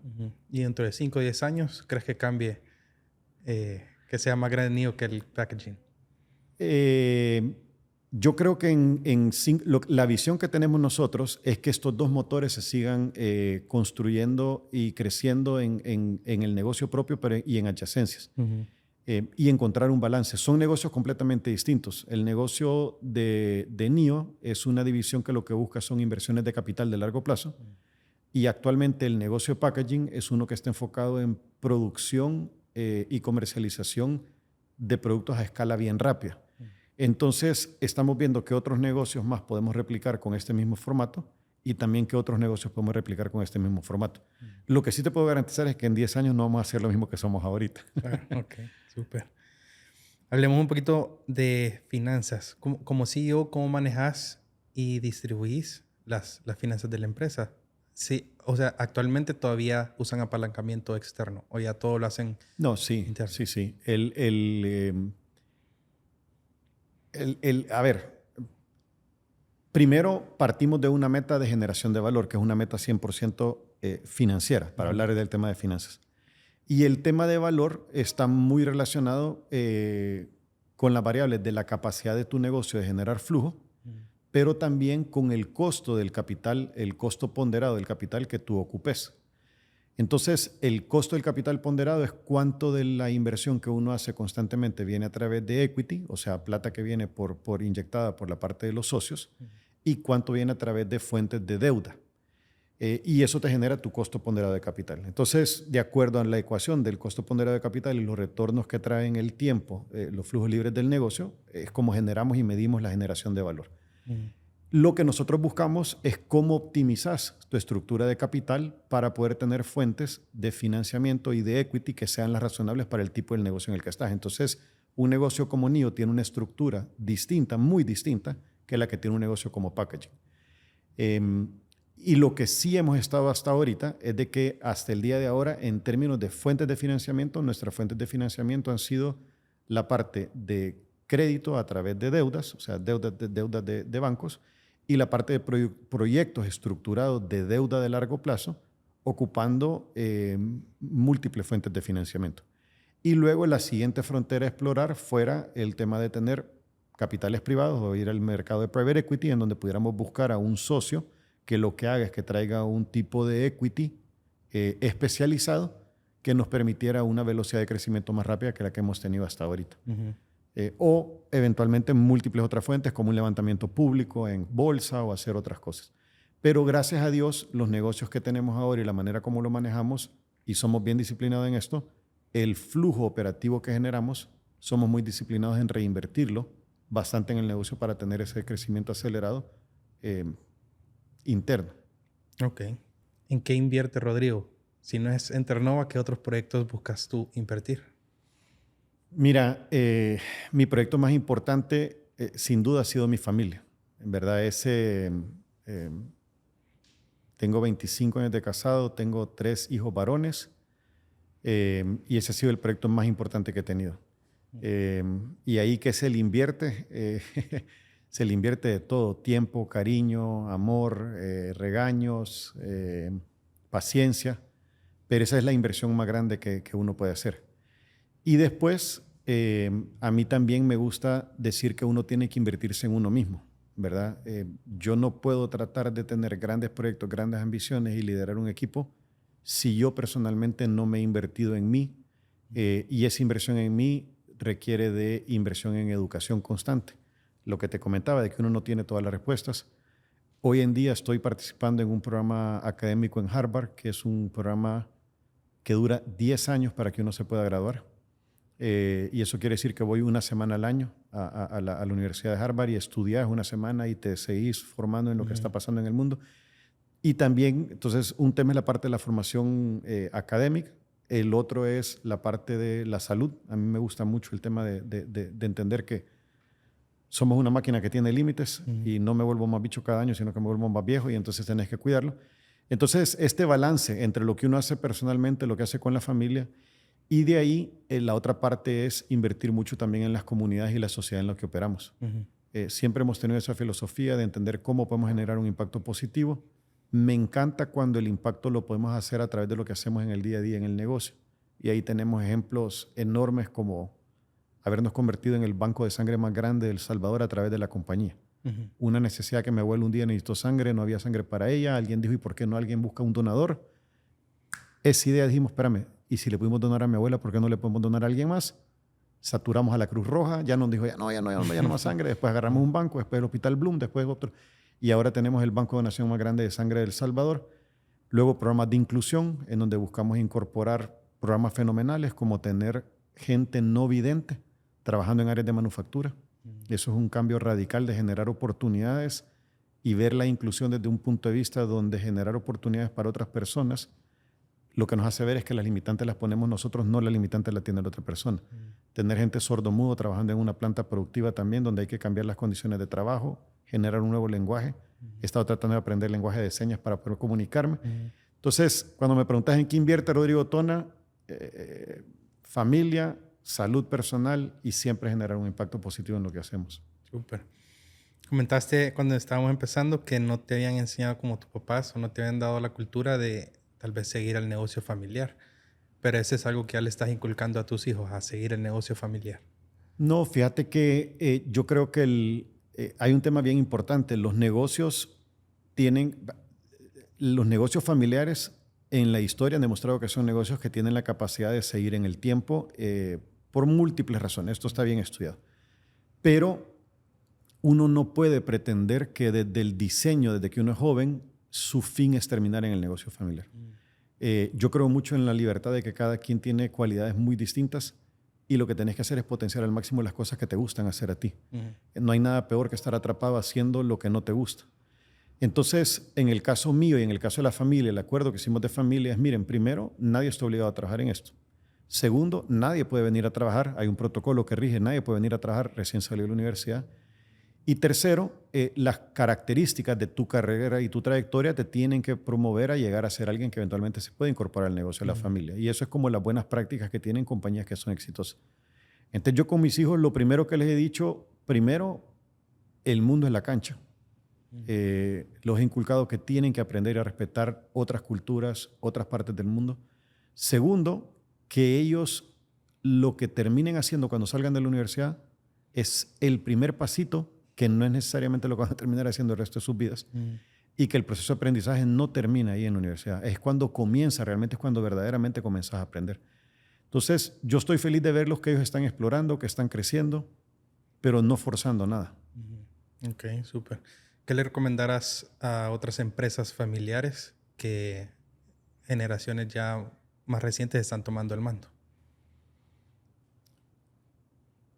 Y dentro de 5 o 10 años, ¿crees que cambie, que sea más grande NIO que el packaging? Yo creo que la visión que tenemos nosotros es que estos dos motores se sigan construyendo y creciendo en el negocio propio y en adyacencias. Y encontrar un balance. Son negocios completamente distintos. El negocio de NIO es una división que lo que busca son inversiones de capital de largo plazo. Y actualmente el negocio de packaging es uno que está enfocado en producción y comercialización de productos a escala bien rápida. Entonces, estamos viendo que otros negocios más podemos replicar con este mismo formato y también que otros negocios podemos replicar con este mismo formato. Lo que sí te puedo garantizar es que en 10 años no vamos a hacer lo mismo que somos ahorita. Claro, ok, súper. Hablemos un poquito de finanzas. Como CEO, ¿cómo manejas y distribuís las finanzas de la empresa? Sí, o sea, actualmente todavía usan apalancamiento externo o ya todo lo hacen No, sí, interno. sí. A ver, primero partimos de una meta de generación de valor, que es una meta 100% financiera, para hablar del tema de finanzas. Y el tema de valor está muy relacionado con las variables de la capacidad de tu negocio de generar flujo, pero también con el costo del capital, el costo ponderado del capital que tú ocupes. Entonces, el costo del capital ponderado es cuánto de la inversión que uno hace constantemente viene a través de equity, o sea, plata que viene por inyectada por la parte de los socios, y cuánto viene a través de fuentes de deuda. Y eso te genera tu costo ponderado de capital. Entonces, de acuerdo a la ecuación del costo ponderado de capital y los retornos que traen el tiempo, los flujos libres del negocio, es como generamos y medimos la generación de valor. Lo que nosotros buscamos es cómo optimizas tu estructura de capital para poder tener fuentes de financiamiento y de equity que sean las razonables para el tipo de negocio en el que estás. Entonces, un negocio como NIO tiene una estructura distinta, muy distinta, que la que tiene un negocio como packaging. Y lo que sí hemos estado hasta ahorita es de que hasta el día de ahora, en términos de fuentes de financiamiento, nuestras fuentes de financiamiento han sido la parte de crédito a través de deudas, o sea, deudas de bancos, y la parte de proyectos estructurados de deuda de largo plazo, ocupando múltiples fuentes de financiamiento. Y luego la siguiente frontera a explorar fuera el tema de tener capitales privados o ir al mercado de private equity, en donde pudiéramos buscar a un socio que lo que haga es que traiga un tipo de equity especializado que nos permitiera una velocidad de crecimiento más rápida que la que hemos tenido hasta ahorita. O eventualmente múltiples otras fuentes como un levantamiento público en bolsa o hacer otras cosas. Pero gracias a Dios, los negocios que tenemos ahora y la manera como lo manejamos, y somos bien disciplinados en esto, el flujo operativo que generamos, somos muy disciplinados en reinvertirlo bastante en el negocio para tener ese crecimiento acelerado interno. Ok. ¿En qué invierte Rodrigo? Si no es en Terranova, ¿qué otros proyectos buscas tú invertir? Mira, mi proyecto más importante sin duda ha sido mi familia. En verdad, tengo 25 años de casado, tengo 3 hijos varones y ese ha sido el proyecto más importante que he tenido. Y ahí que se le invierte, se le invierte de todo: tiempo, cariño, amor, regaños, paciencia, pero esa es la inversión más grande que uno puede hacer. Y después, a mí también me gusta decir que uno tiene que invertirse en uno mismo, ¿verdad? Yo no puedo tratar de tener grandes proyectos, grandes ambiciones y liderar un equipo si yo personalmente no me he invertido en mí. Y esa inversión en mí requiere de inversión en educación constante. Lo que te comentaba de que uno no tiene todas las respuestas. Hoy en día estoy participando en un programa académico en Harvard, que es un programa que dura 10 años para que uno se pueda graduar. Y eso quiere decir que voy una semana al año a la Universidad de Harvard y estudias una semana y te seguís formando en lo que está pasando en el mundo. Y también, entonces, un tema es la parte de la formación académica, El otro es la parte de la salud. A mí me gusta mucho el tema de entender que somos una máquina que tiene límites y no me vuelvo más bicho cada año, sino que me vuelvo más viejo y entonces tenés que cuidarlo. Entonces, este balance entre lo que uno hace personalmente, lo que hace con la familia, y de ahí la otra parte es invertir mucho también en las comunidades y la sociedad en la que operamos. Siempre hemos tenido esa filosofía de entender cómo podemos generar un impacto positivo. Me encanta cuando el impacto lo podemos hacer a través de lo que hacemos en el día a día en el negocio. Y ahí tenemos ejemplos enormes como habernos convertido en el banco de sangre más grande de El Salvador a través de la compañía. Una necesidad que mi abuela un día necesitó sangre, no había sangre para ella. Alguien dijo, ¿y por qué no alguien busca un donador? Esa idea dijimos, espérame, ¿y si le pudimos donar a mi abuela, por qué no le podemos donar a alguien más? Saturamos a la Cruz Roja, ya nos dijo, ya no más sangre. Después agarramos un banco, después el Hospital Bloom, después otro. Y ahora tenemos el banco de donación más grande de sangre de El Salvador. Luego programas de inclusión, en donde buscamos incorporar programas fenomenales como tener gente no vidente trabajando en áreas de manufactura. Eso es un cambio radical de generar oportunidades y ver la inclusión desde un punto de vista donde generar oportunidades para otras personas, lo que nos hace ver es que las limitantes las ponemos nosotros, no las limitantes las tiene la otra persona. Tener gente sordo-mudo trabajando en una planta productiva también, donde hay que cambiar las condiciones de trabajo, generar un nuevo lenguaje. He estado tratando de aprender lenguaje de señas para poder comunicarme. Entonces, cuando me preguntas en qué invierte Rodrigo Tona, familia, salud personal y siempre generar un impacto positivo en lo que hacemos. Súper. Comentaste cuando estábamos empezando que no te habían enseñado como tus papás o no te habían dado la cultura de tal vez seguir el negocio familiar. Pero ese es algo que ya le estás inculcando a tus hijos, a seguir el negocio familiar. No, fíjate que yo creo que hay un tema bien importante. Los negocios familiares en la historia han demostrado que son negocios que tienen la capacidad de seguir en el tiempo por múltiples razones. Esto está bien estudiado. Pero uno no puede pretender que desde el diseño, desde que uno es joven, su fin es terminar en el negocio familiar. Yo creo mucho en la libertad de que cada quien tiene cualidades muy distintas y lo que tenés que hacer es potenciar al máximo las cosas que te gustan hacer a ti. No hay nada peor que estar atrapado haciendo lo que no te gusta. Entonces, en el caso mío y en el caso de la familia, el acuerdo que hicimos de familia es, miren, primero, nadie está obligado a trabajar en esto. Segundo, nadie puede venir a trabajar. Hay un protocolo que rige, nadie puede venir a trabajar recién salido de la universidad. Y tercero, las características de tu carrera y tu trayectoria te tienen que promover a llegar a ser alguien que eventualmente se puede incorporar al negocio de la familia. Y eso es como las buenas prácticas que tienen compañías que son exitosas. Entonces yo con mis hijos lo primero que les he dicho, primero, el mundo es la cancha. Los he inculcado que tienen que aprender a respetar otras culturas, otras partes del mundo. Segundo, que ellos lo que terminen haciendo cuando salgan de la universidad es el primer pasito, que no es necesariamente lo que van a terminar haciendo el resto de sus vidas, y que el proceso de aprendizaje no termina ahí en la universidad. Es cuando comienza, realmente es cuando verdaderamente comienzas a aprender. Entonces, yo estoy feliz de verlos que ellos están explorando, que están creciendo, pero no forzando nada. Ok, súper. ¿Qué le recomendarás a otras empresas familiares que generaciones ya más recientes están tomando el mando?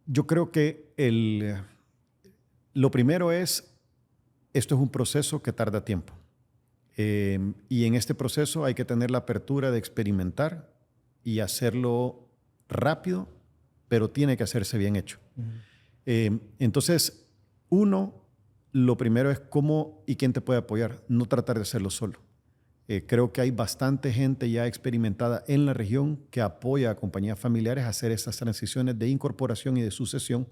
Yo creo que lo primero es, esto es un proceso que tarda tiempo. Y en este proceso hay que tener la apertura de experimentar y hacerlo rápido, pero tiene que hacerse bien hecho. Entonces, lo primero es cómo y quién te puede apoyar, no tratar de hacerlo solo. Creo que hay bastante gente ya experimentada en la región que apoya a compañías familiares a hacer esas transiciones de incorporación y de sucesión,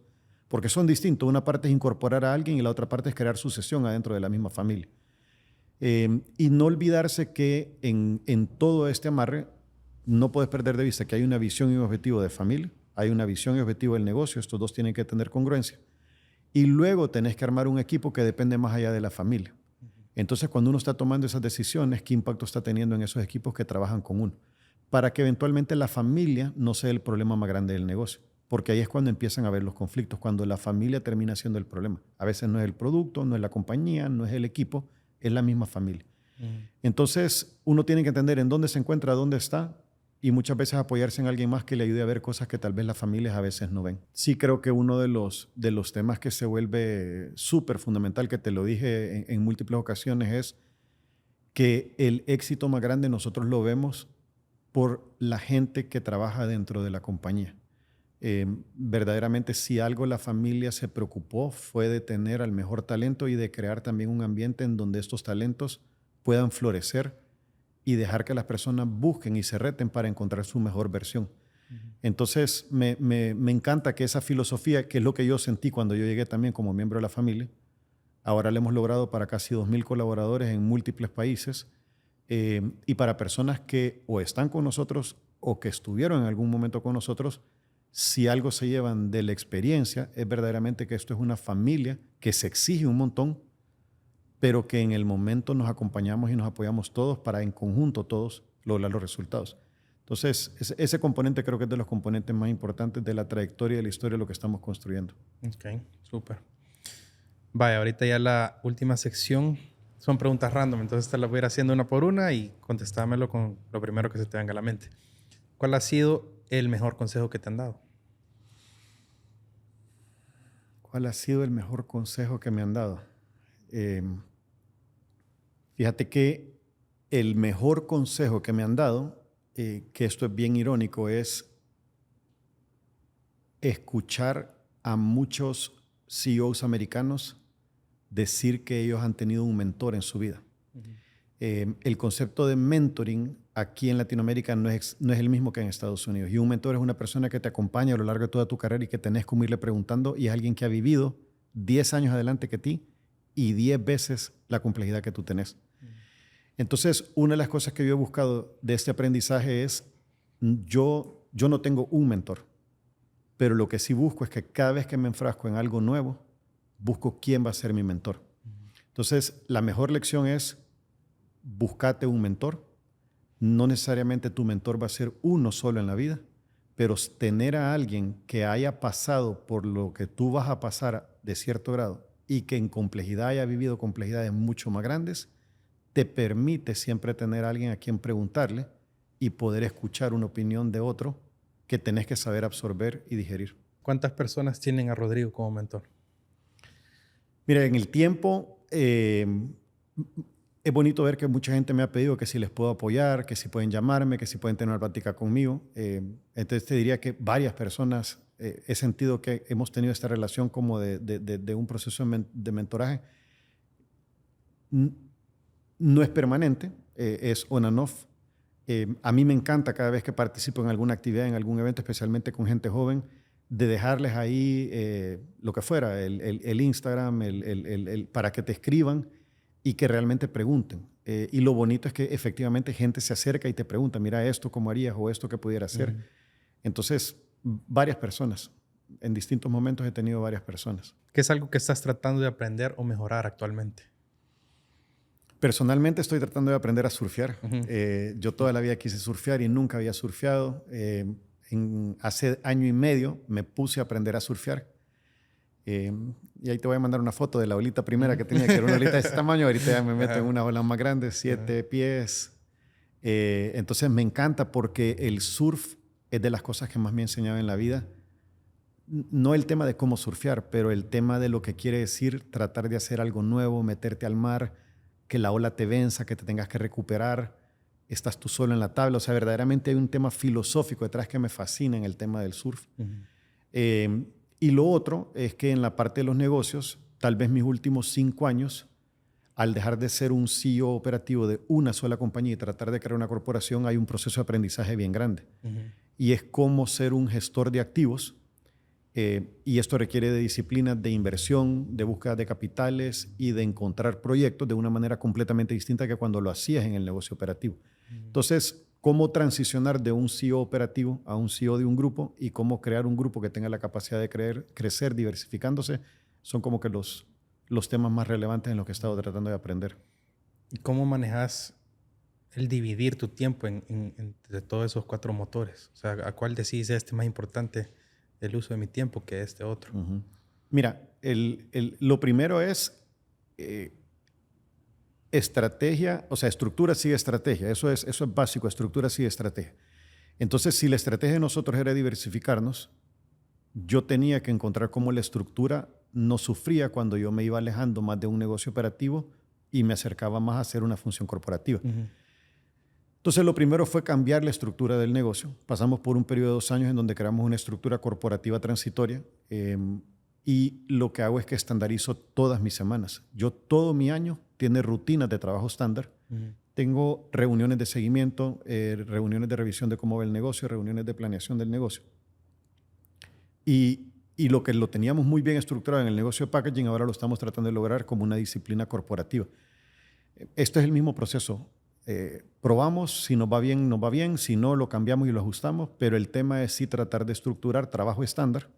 porque son distintos. Una parte es incorporar a alguien y la otra parte es crear sucesión adentro de la misma familia. Y no olvidarse que en todo este amarre no puedes perder de vista que hay una visión y un objetivo de familia, hay una visión y objetivo del negocio, estos dos tienen que tener congruencia. Y luego tenés que armar un equipo que depende más allá de la familia. Entonces, cuando uno está tomando esas decisiones, ¿qué impacto está teniendo en esos equipos que trabajan con uno? Para que eventualmente la familia no sea el problema más grande del negocio. Porque ahí es cuando empiezan a haber los conflictos, cuando la familia termina siendo el problema. A veces no es el producto, no es la compañía, no es el equipo, es la misma familia. Entonces, uno tiene que entender en dónde se encuentra, dónde está, y muchas veces apoyarse en alguien más que le ayude a ver cosas que tal vez las familias a veces no ven. Sí creo que uno de los temas que se vuelve súper fundamental, que te lo dije en múltiples ocasiones, es que el éxito más grande nosotros lo vemos por la gente que trabaja dentro de la compañía. Verdaderamente, si algo la familia se preocupó fue de tener al mejor talento y de crear también un ambiente en donde estos talentos puedan florecer y dejar que las personas busquen y se reten para encontrar su mejor versión. Entonces, me encanta que esa filosofía, que es lo que yo sentí cuando yo llegué también como miembro de la familia, ahora la hemos logrado para casi 2,000 colaboradores en múltiples países, y para personas que o están con nosotros o que estuvieron en algún momento con nosotros, si algo se llevan de la experiencia, es verdaderamente que esto es una familia que se exige un montón, pero que en el momento nos acompañamos y nos apoyamos todos para en conjunto todos lograr los resultados. Entonces, ese componente creo que es de los componentes más importantes de la trayectoria y de la historia de lo que estamos construyendo. Ok, súper. Vaya, ahorita ya la última sección son preguntas random, entonces te las voy a ir haciendo una por una y contestámelo con lo primero que se te venga a la mente. ¿Cuál ha sido el mejor consejo que te han dado? ¿Cuál ha sido el mejor consejo que me han dado? Fíjate que el mejor consejo que me han dado, que esto es bien irónico, es escuchar a muchos CEOs americanos decir que ellos han tenido un mentor en su vida. El concepto de mentoring aquí en Latinoamérica no es el mismo que en Estados Unidos. Y un mentor es una persona que te acompaña a lo largo de toda tu carrera y que tenés como irle preguntando, y es alguien que ha vivido 10 años adelante que ti y 10 veces la complejidad que tú tenés. Entonces, una de las cosas que yo he buscado de este aprendizaje es, yo no tengo un mentor, pero lo que sí busco es que cada vez que me enfrasco en algo nuevo, busco quién va a ser mi mentor. Entonces, la mejor lección es, búscate un mentor. No necesariamente tu mentor va a ser uno solo en la vida, pero tener a alguien que haya pasado por lo que tú vas a pasar de cierto grado y que en complejidad haya vivido complejidades mucho más grandes, te permite siempre tener a alguien a quien preguntarle y poder escuchar una opinión de otro que tenés que saber absorber y digerir. ¿Cuántas personas tienen a Rodrigo como mentor? Mira, en el tiempo es bonito ver que mucha gente me ha pedido que si les puedo apoyar, que si pueden llamarme, que si pueden tener una plática conmigo. Entonces te diría que varias personas he sentido que hemos tenido esta relación como de un proceso de mentoraje. No es permanente, es on and off. A mí me encanta cada vez que participo en alguna actividad, en algún evento, especialmente con gente joven, de dejarles ahí lo que fuera, el Instagram, para que te escriban y que realmente pregunten. Y lo bonito es que efectivamente gente se acerca y te pregunta, mira esto, ¿cómo harías? O esto, ¿qué pudiera hacer? Entonces, varias personas. En distintos momentos he tenido varias personas. ¿Qué es algo que estás tratando de aprender o mejorar actualmente? Personalmente estoy tratando de aprender a surfear. Yo toda la vida quise surfear y nunca había surfeado. Hace año y medio me puse a aprender a surfear. Y ahí te voy a mandar una foto de la olita primera que tenía, que era una olita de este tamaño. Ahorita ya me meto en una ola más grande, 7 pies. Entonces me encanta porque el surf es de las cosas que más me ha enseñado en la vida. No el tema de cómo surfear, pero el tema de lo que quiere decir tratar de hacer algo nuevo, meterte al mar, que la ola te venza, que te tengas que recuperar, estás tú solo en la tabla. O sea, verdaderamente hay un tema filosófico detrás que me fascina en el tema del surf. Y lo otro es que en la parte de los negocios, tal vez mis últimos 5 años, al dejar de ser un CEO operativo de una sola compañía y tratar de crear una corporación, hay un proceso de aprendizaje bien grande. Y es cómo ser un gestor de activos. Y esto requiere de disciplina, de inversión, de búsqueda de capitales y de encontrar proyectos de una manera completamente distinta que cuando lo hacías en el negocio operativo. Entonces, cómo transicionar de un CEO operativo a un CEO de un grupo y cómo crear un grupo que tenga la capacidad de crecer diversificándose, son como que los temas más relevantes en los que he estado tratando de aprender. ¿Y cómo manejas el dividir tu tiempo entre todos esos 4 motores? O sea, ¿a cuál decís este más importante el uso de mi tiempo que este otro? Mira, lo primero es estrategia, o sea, estructura sigue estrategia. Eso es básico, estructura sigue estrategia. Entonces, si la estrategia de nosotros era diversificarnos, yo tenía que encontrar cómo la estructura no sufría cuando yo me iba alejando más de un negocio operativo y me acercaba más a hacer una función corporativa. Entonces, lo primero fue cambiar la estructura del negocio. Pasamos por un periodo de 2 años en donde creamos una estructura corporativa transitoria y lo que hago es que estandarizo todas mis semanas. Yo todo mi año tiene rutinas de trabajo estándar. Tengo reuniones de seguimiento, reuniones de revisión de cómo va el negocio, reuniones de planeación del negocio. Y lo que lo teníamos muy bien estructurado en el negocio de packaging, ahora lo estamos tratando de lograr como una disciplina corporativa. Esto es el mismo proceso. Probamos, si nos va bien, si no, lo cambiamos y lo ajustamos, pero el tema es sí tratar de estructurar trabajo estándar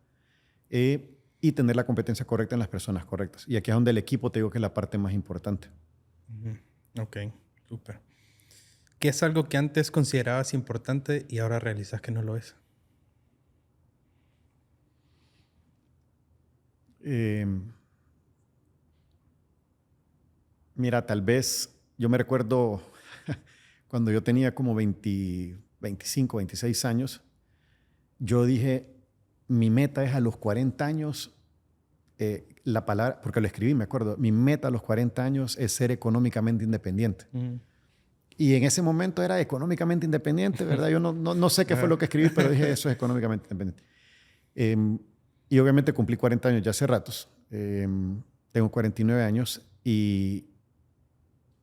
y tener la competencia correcta en las personas correctas. Y aquí es donde el equipo, te digo, que es la parte más importante. Ok, súper. ¿Qué es algo que antes considerabas importante y ahora realizas que no lo es? Mira, tal vez yo me recuerdo cuando yo tenía como 25, 26 años, yo dije, mi meta es a los 40 años, la palabra, porque lo escribí, me acuerdo, mi meta a los 40 años es ser económicamente independiente. Y en ese momento era económicamente independiente, ¿verdad? Yo no sé qué fue lo que escribí, pero dije, eso es económicamente independiente. Y obviamente cumplí 40 años ya hace ratos. Tengo 49 años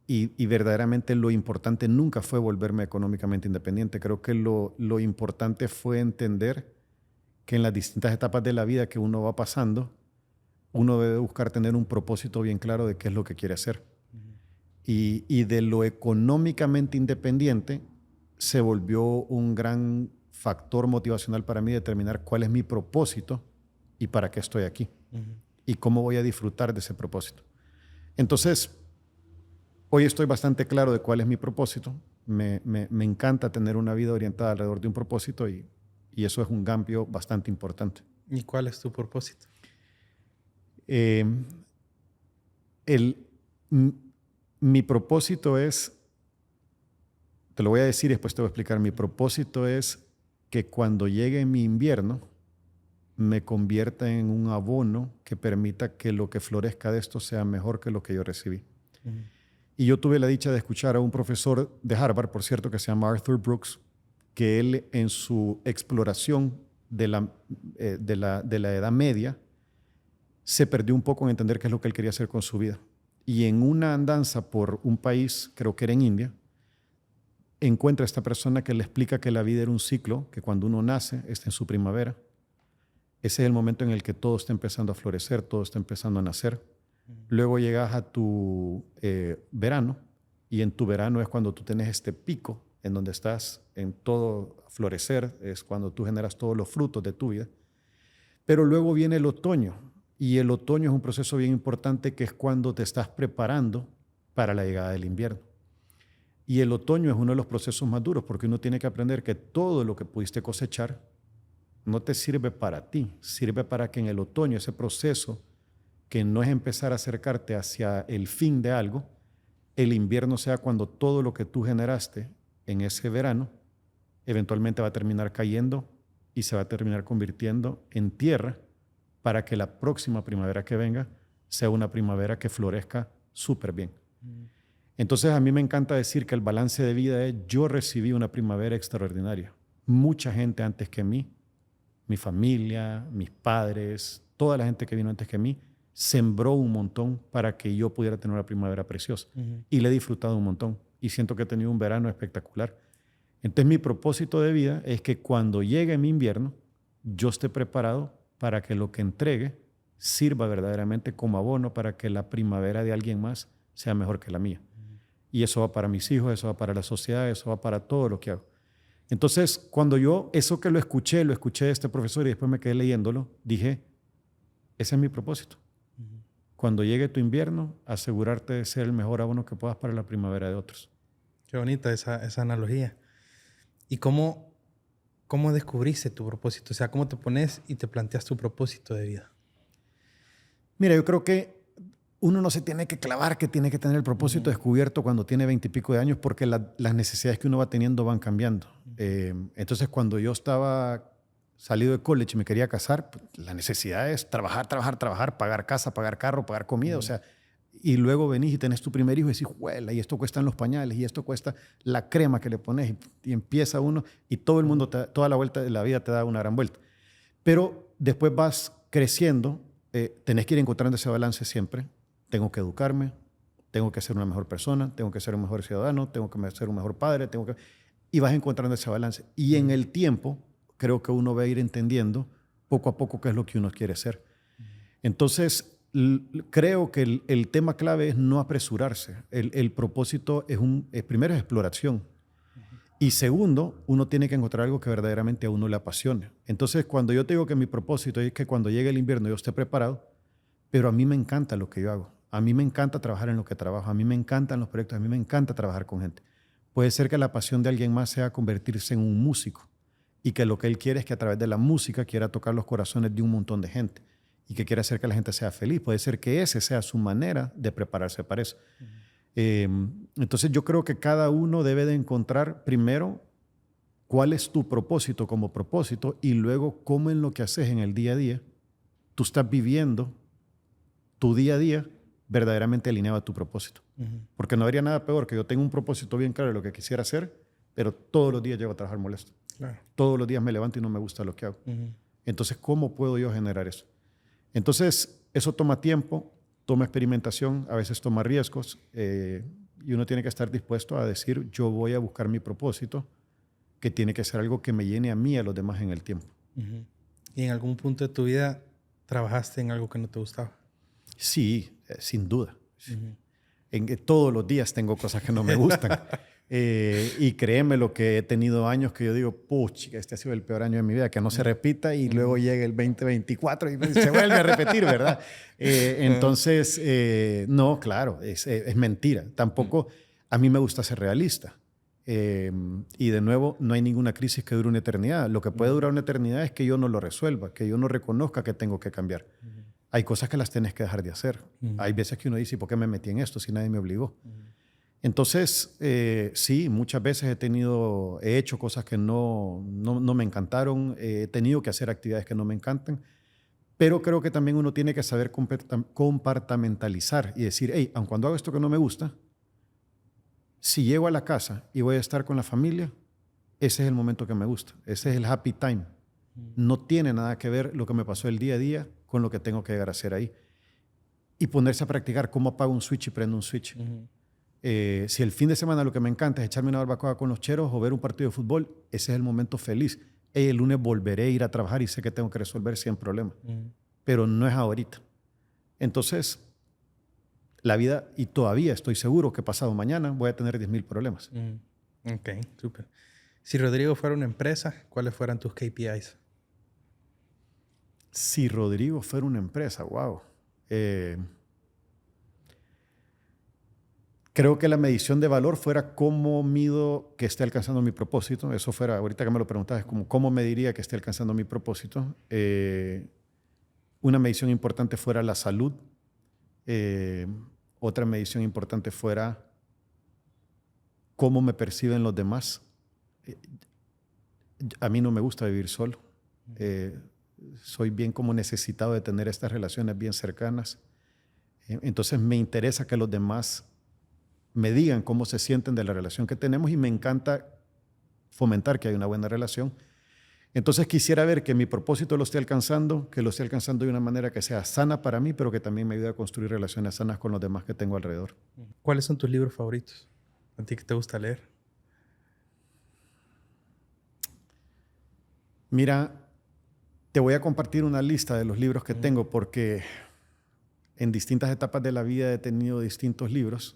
y verdaderamente lo importante nunca fue volverme económicamente independiente. Creo que lo importante fue entender que en las distintas etapas de la vida que uno va pasando, uno debe buscar tener un propósito bien claro de qué es lo que quiere hacer. Y de lo económicamente independiente se volvió un gran factor motivacional para mí determinar cuál es mi propósito y para qué estoy aquí y cómo voy a disfrutar de ese propósito. Entonces, hoy estoy bastante claro de cuál es mi propósito. Me encanta tener una vida orientada alrededor de un propósito y eso es un cambio bastante importante. ¿Y cuál es tu propósito? Mi propósito es, te lo voy a decir y después te voy a explicar, mi propósito es que cuando llegue mi invierno me convierta en un abono que permita que lo que florezca de esto sea mejor que lo que yo recibí. Y yo tuve la dicha de escuchar a un profesor de Harvard, por cierto, que se llama Arthur Brooks, que él en su exploración de la Edad Media se perdió un poco en entender qué es lo que él quería hacer con su vida. Y en una andanza por un país, creo que era en India, encuentra a esta persona que le explica que la vida era un ciclo, que cuando uno nace está en su primavera. Ese es el momento en el que todo está empezando a florecer, todo está empezando a nacer. Luego llegas a tu verano y en tu verano es cuando tú tienes este pico en donde estás en todo florecer, es cuando tú generas todos los frutos de tu vida. Pero luego viene el otoño y el otoño es un proceso bien importante que es cuando te estás preparando para la llegada del invierno. Y el otoño es uno de los procesos más duros porque uno tiene que aprender que todo lo que pudiste cosechar no te sirve para ti, sirve para que en el otoño ese proceso que no es empezar a acercarte hacia el fin de algo, el invierno sea cuando todo lo que tú generaste en ese verano eventualmente va a terminar cayendo y se va a terminar convirtiendo en tierra para que la próxima primavera que venga sea una primavera que florezca súper bien. Entonces a mí me encanta decir que el balance de vida es yo recibí una primavera extraordinaria. Mucha gente antes que mí, mi familia, mis padres, toda la gente que vino antes que mí, sembró un montón para que yo pudiera tener una primavera preciosa. Y le he disfrutado un montón. Y siento que he tenido un verano espectacular. Entonces mi propósito de vida es que cuando llegue mi invierno, yo esté preparado para que lo que entregue sirva verdaderamente como abono para que la primavera de alguien más sea mejor que la mía. Y eso va para mis hijos, eso va para la sociedad, eso va para todo lo que hago. Entonces, cuando yo eso que lo escuché de este profesor y después me quedé leyéndolo, dije, ese es mi propósito. Cuando llegue tu invierno, asegurarte de ser el mejor abono que puedas para la primavera de otros. Qué bonita esa analogía. ¿Y cómo descubriste tu propósito? O sea, ¿cómo te pones y te planteas tu propósito de vida? Mira, yo creo que uno no se tiene que clavar que tiene que tener el propósito descubierto cuando tiene 20 y pico de años porque las necesidades que uno va teniendo van cambiando. Entonces, cuando yo estaba salido de college y me quería casar, pues, la necesidad es trabajar, pagar casa, pagar carro, pagar comida. O sea, y luego venís y tenés tu primer hijo y decís, huela, y esto cuestan los pañales, y esto cuesta la crema que le pones, y empieza uno, y todo el mundo, toda la vuelta de la vida te da una gran vuelta. Pero después vas creciendo, tenés que ir encontrando ese balance siempre. Tengo que educarme, tengo que ser una mejor persona, tengo que ser un mejor ciudadano, tengo que ser un mejor padre, y vas encontrando ese balance. Y en el tiempo, creo que uno va a ir entendiendo poco a poco qué es lo que uno quiere ser. Entonces, creo que el tema clave es no apresurarse. El propósito primero es exploración. Y segundo, uno tiene que encontrar algo que verdaderamente a uno le apasione. Entonces, cuando yo te digo que mi propósito es que cuando llegue el invierno yo esté preparado, pero a mí me encanta lo que yo hago. A mí me encanta trabajar en lo que trabajo. A mí me encantan los proyectos. A mí me encanta trabajar con gente. Puede ser que la pasión de alguien más sea convertirse en un músico y que lo que él quiere es que a través de la música quiera tocar los corazones de un montón de gente y que quiera hacer que la gente sea feliz. Puede ser que esa sea su manera de prepararse para eso. Entonces yo creo que cada uno debe de encontrar primero cuál es tu propósito como propósito y luego cómo en lo que haces en el día a día tú estás viviendo tu día a día verdaderamente alineado a tu propósito. Porque no habría nada peor que yo tenga un propósito bien claro de lo que quisiera hacer, pero todos los días llego a trabajar molesto. Claro. Todos los días me levanto y no me gusta lo que hago. Entonces, ¿cómo puedo yo generar eso? Entonces, eso toma tiempo, toma experimentación, a veces toma riesgos y uno tiene que estar dispuesto a decir, yo voy a buscar mi propósito, que tiene que ser algo que me llene a mí y a los demás en el tiempo. ¿Y en algún punto de tu vida trabajaste en algo que no te gustaba? Sí, sin duda. Todos los días tengo cosas que no me gustan. Y créeme lo que he tenido años que yo digo, pucha, este ha sido el peor año de mi vida, que no se repita y luego llega el 2024 y se vuelve a repetir, ¿verdad? Entonces, no, claro, es mentira. Tampoco a mí me gusta ser realista. Y de nuevo, no hay ninguna crisis que dure una eternidad. Lo que puede durar una eternidad es que yo no lo resuelva, que yo no reconozca que tengo que cambiar. Hay cosas que las tienes que dejar de hacer. Hay veces que uno dice, ¿por qué me metí en esto si nadie me obligó? Entonces, sí, muchas veces he hecho cosas que no me encantaron, he tenido que hacer actividades que no me encantan, pero creo que también uno tiene que saber compartamentalizar y decir, hey, aun cuando hago esto que no me gusta, si llego a la casa y voy a estar con la familia, ese es el momento que me gusta, ese es el happy time. No tiene nada que ver lo que me pasó el día a día con lo que tengo que llegar a hacer ahí. Y ponerse a practicar cómo apago un switch y prendo un switch. Si el fin de semana lo que me encanta es echarme una barbacoa con los cheros o ver un partido de fútbol, ese es el momento feliz. El lunes volveré a ir a trabajar y sé que tengo que resolver 100 problemas. Pero no es ahorita. Entonces, la vida, y todavía estoy seguro que pasado mañana voy a tener 10,000 problemas. Ok, súper. Si Rodrigo fuera una empresa, ¿cuáles fueran tus KPIs? Si Rodrigo fuera una empresa, wow. Creo que la medición de valor fuera cómo mido que esté alcanzando mi propósito. Eso fuera, ahorita que me lo preguntas, es como cómo mediría que esté alcanzando mi propósito. Una medición importante fuera la salud. Otra medición importante fuera cómo me perciben los demás. A mí no me gusta vivir solo. Soy bien como necesitado de tener estas relaciones bien cercanas. Entonces me interesa que los demás me digan cómo se sienten de la relación que tenemos y me encanta fomentar que haya una buena relación. Entonces quisiera ver que mi propósito lo esté alcanzando, que lo esté alcanzando de una manera que sea sana para mí, pero que también me ayude a construir relaciones sanas con los demás que tengo alrededor. ¿Cuáles son tus libros favoritos? ¿A ti qué te gusta leer? Mira, te voy a compartir una lista de los libros que tengo porque en distintas etapas de la vida he tenido distintos libros.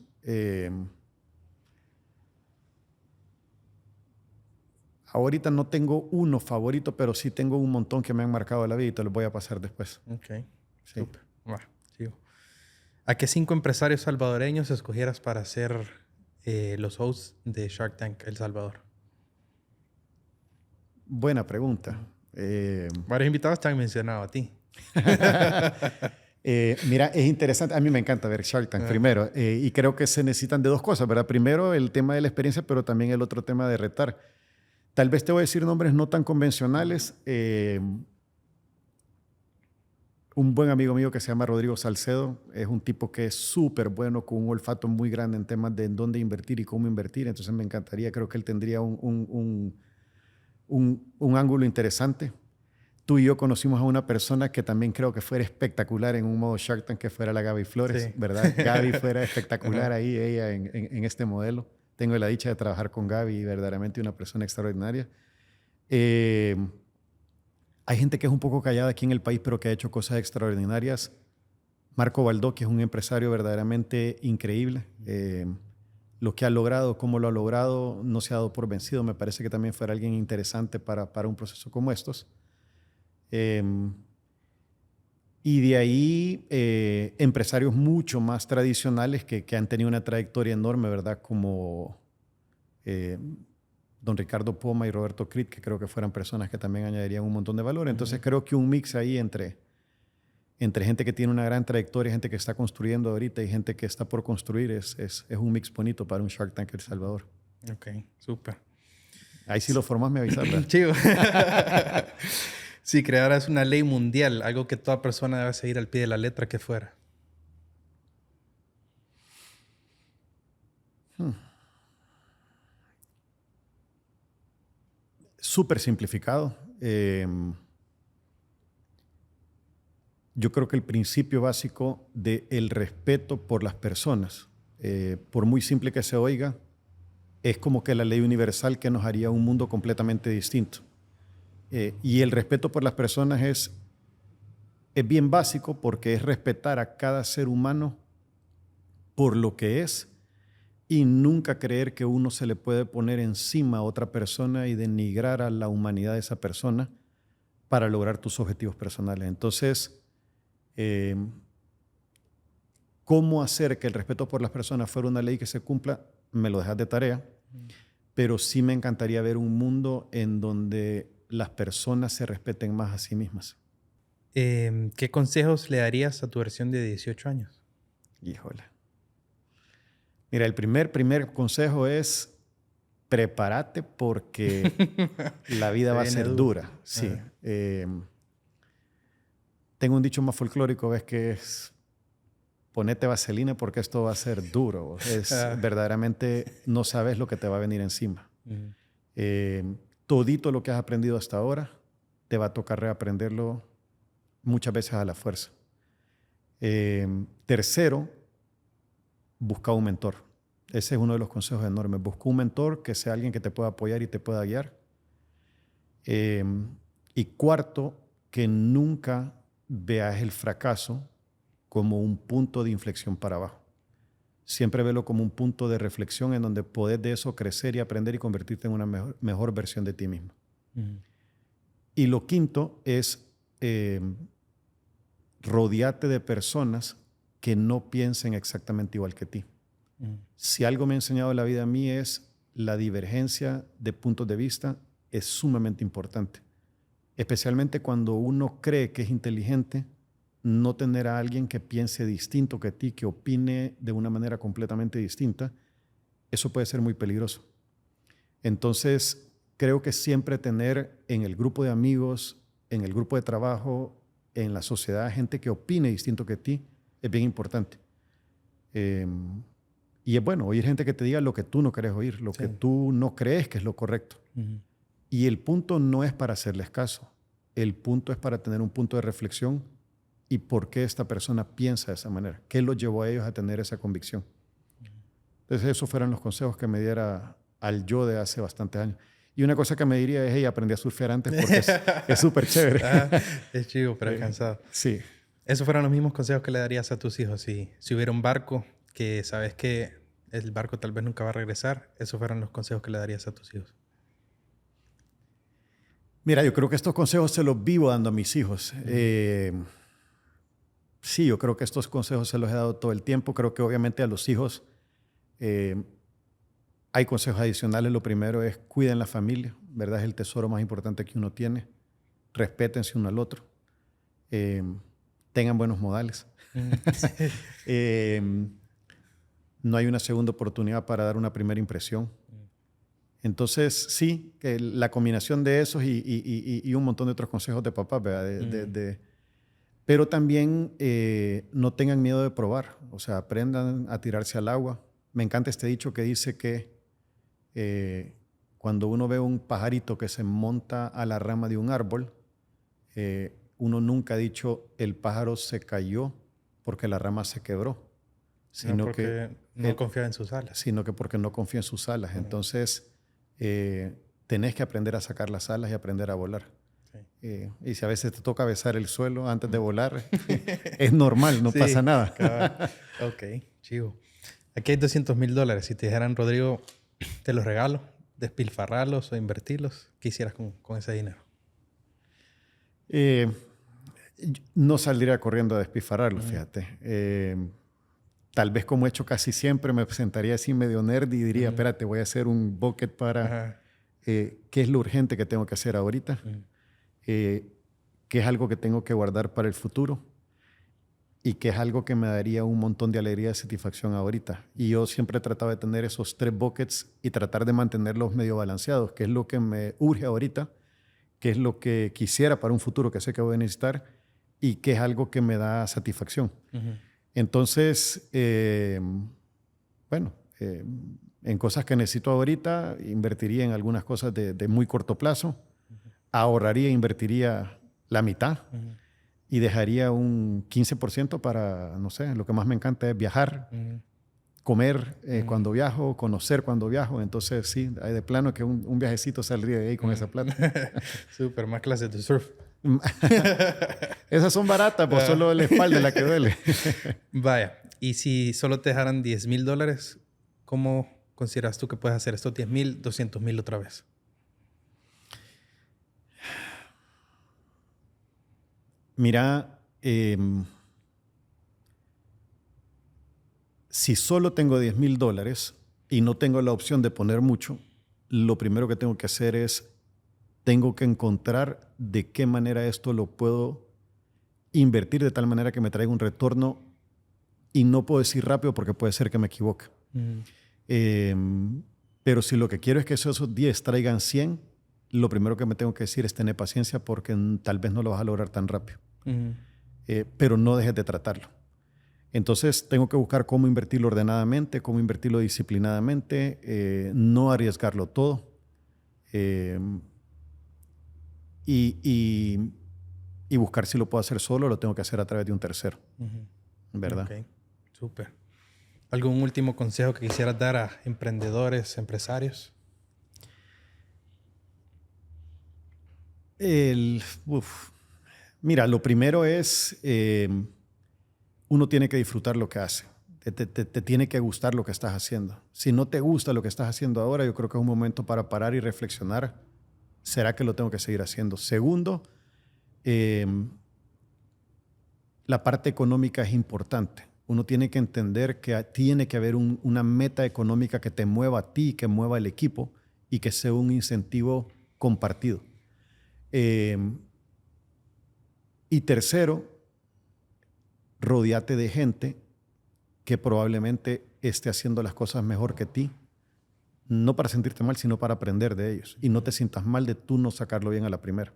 Ahorita no tengo uno favorito, pero sí tengo un montón que me han marcado la vida y te los voy a pasar después. Ok, sí. Super. Sigo. ¿A qué 5 empresarios salvadoreños escogieras para ser los hosts de Shark Tank El Salvador? Buena pregunta. Varios invitados te han mencionado a ti. Mira, es interesante. A mí me encanta ver Shark Tank primero. Y creo que se necesitan de dos cosas, ¿verdad? Primero, el tema de la experiencia, pero también el otro tema de retar. Tal vez te voy a decir nombres no tan convencionales. un buen amigo mío que se llama Rodrigo Salcedo. Es un tipo que es súper bueno, con un olfato muy grande en temas de en dónde invertir y cómo invertir. Entonces me encantaría, creo que él tendría un ángulo interesante. Tú y yo conocimos a una persona que también creo que fuera espectacular en un modo Shark Tank, que fuera la Gaby Flores, Sí. ¿verdad? Gaby fuera espectacular ahí, ella en este modelo. Tengo la dicha de trabajar con Gaby, verdaderamente una persona extraordinaria. Hay gente que es un poco callada aquí en el país, pero que ha hecho cosas extraordinarias. Marco Baldó, que es un empresario verdaderamente increíble. Lo que ha logrado, cómo lo ha logrado, no se ha dado por vencido. Me parece que también fuera alguien interesante para un proceso como estos. Y de ahí empresarios mucho más tradicionales que han tenido una trayectoria enorme, ¿verdad? Como don Ricardo Poma y Roberto Crit, que creo que fueran personas que también añadirían un montón de valor. Entonces creo que un mix ahí entre gente que tiene una gran trayectoria, gente que está construyendo ahorita y gente que está por construir es un mix bonito para un Shark Tank El Salvador. Ok, súper. Ahí sí lo formas, me avisas, ¿verdad? Chivo. Si crearas una ley mundial, algo que toda persona debe seguir al pie de la letra, que fuera. Súper simplificado. Yo creo que el principio básico del respeto por las personas, por muy simple que se oiga, es como que la ley universal que nos haría un mundo completamente distinto. Y el respeto por las personas es bien básico porque es respetar a cada ser humano por lo que es y nunca creer que uno se le puede poner encima a otra persona y denigrar a la humanidad de esa persona para lograr tus objetivos personales. Entonces, cómo hacer que el respeto por las personas fuera una ley que se cumpla, me lo dejas de tarea, pero sí me encantaría ver un mundo en donde las personas se respeten más a sí mismas. ¿Qué consejos le darías a tu versión de 18 años? Híjole. Mira, el primer consejo es prepárate porque la vida va a ser dura. Sí. Tengo un dicho más folclórico, ves que es ponete vaselina porque esto va a ser duro. Verdaderamente no sabes lo que te va a venir encima. Todito lo que has aprendido hasta ahora te va a tocar reaprenderlo muchas veces a la fuerza. Tercero, busca un mentor. Ese es uno de los consejos enormes. Busca un mentor que sea alguien que te pueda apoyar y te pueda guiar. Y cuarto, que nunca veas el fracaso como un punto de inflexión para abajo. Siempre velo como un punto de reflexión en donde podés de eso crecer y aprender y convertirte en una mejor versión de ti mismo. Y lo quinto es rodearte de personas que no piensen exactamente igual que ti. Si algo me ha enseñado la vida a mí es la divergencia de puntos de vista es sumamente importante. Especialmente cuando uno cree que es inteligente, no tener a alguien que piense distinto que ti, que opine de una manera completamente distinta, eso puede ser muy peligroso. Entonces, creo que siempre tener en el grupo de amigos, en el grupo de trabajo, en la sociedad, gente que opine distinto que ti, es bien importante. Y es bueno oír gente que te diga lo que tú no querés oír, lo que tú no crees que es lo correcto. Y el punto no es para hacerles caso. El punto es para tener un punto de reflexión y por qué esta persona piensa de esa manera. ¿Qué los llevó a ellos a tener esa convicción? Entonces, esos fueron los consejos que me diera al yo de hace bastantes años. Y una cosa que me diría es, hey, aprendí a surfear antes porque es súper chévere. Es chido, pero cansado. Sí. Esos fueron los mismos consejos que le darías a tus hijos. Si hubiera un barco que sabes que el barco tal vez nunca va a regresar, esos fueron los consejos que le darías a tus hijos. Mira, yo creo que estos consejos se los vivo dando a mis hijos. Sí, yo creo que estos consejos se los he dado todo el tiempo. Creo que obviamente a los hijos hay consejos adicionales. Lo primero es cuiden la familia, ¿verdad? Es el tesoro más importante que uno tiene. Respétense uno al otro. Tengan buenos modales. No hay una segunda oportunidad para dar una primera impresión. Entonces, sí, que la combinación de esos y un montón de otros consejos de papá, ¿verdad? Pero también no tengan miedo de probar, o sea, aprendan a tirarse al agua. Me encanta este dicho que dice que cuando uno ve un pajarito que se monta a la rama de un árbol, uno nunca ha dicho el pájaro se cayó porque la rama se quebró, sino no porque no confía en sus alas. Sino que porque no confía en sus alas. Entonces, tenés que aprender a sacar las alas y aprender a volar. Sí. Y si a veces te toca besar el suelo antes de volar, es normal, no pasa nada. Ok, chivo. Aquí hay $200,000. Si te dijeran, Rodrigo, te los regalo, despilfarrarlos o invertirlos, ¿qué hicieras con ese dinero? No saldría corriendo a despilfarrarlos, fíjate. Tal vez como he hecho casi siempre, me presentaría así medio nerd y diría, espérate, voy a hacer un bucket para qué es lo urgente que tengo que hacer ahorita. Que es algo que tengo que guardar para el futuro y que es algo que me daría un montón de alegría y satisfacción ahorita. Y yo siempre he tratado de tener esos 3 buckets y tratar de mantenerlos medio balanceados, que es lo que me urge ahorita, que es lo que quisiera para un futuro que sé que voy a necesitar y que es algo que me da satisfacción. Entonces, bueno, en cosas que necesito ahorita, invertiría en algunas cosas de muy corto plazo. Ahorraría, invertiría la mitad y dejaría un 15% para, no sé, lo que más me encanta es viajar, comer cuando viajo, conocer cuando viajo. Entonces, sí, hay de plano que un viajecito saldría de ahí con esa plata. Súper, más clases de surf. Esas son baratas, pues solo la espalda es la que duele. Vaya, y si solo te dejaran $10,000, ¿cómo consideras tú que puedes hacer estos 10,000, 200,000 otra vez? Mira, si solo tengo $10,000 y no tengo la opción de poner mucho, lo primero que tengo que hacer es, tengo que encontrar de qué manera esto lo puedo invertir de tal manera que me traiga un retorno, y no puedo decir rápido porque puede ser que me equivoque. Pero si lo que quiero es que esos 10 traigan 100, lo primero que me tengo que decir es tener paciencia porque tal vez no lo vas a lograr tan rápido. Pero no dejes de tratarlo. Entonces tengo que buscar cómo invertirlo ordenadamente, cómo invertirlo disciplinadamente, no arriesgarlo todo. Y buscar si lo puedo hacer solo o lo tengo que hacer a través de un tercero. ¿Verdad? Ok, súper. ¿Algún último consejo que quisieras dar a emprendedores, empresarios? Mira, lo primero es, uno tiene que disfrutar lo que hace. Te tiene que gustar lo que estás haciendo. Si no te gusta lo que estás haciendo ahora, yo creo que es un momento para parar y reflexionar. ¿Será que lo tengo que seguir haciendo? Segundo, la parte económica es importante. Uno tiene que entender que tiene que haber una meta económica que te mueva a ti, que mueva al equipo y que sea un incentivo compartido. Y tercero, rodéate de gente que probablemente esté haciendo las cosas mejor que ti, no para sentirte mal, sino para aprender de ellos. Y no te sientas mal de tú no sacarlo bien a la primera.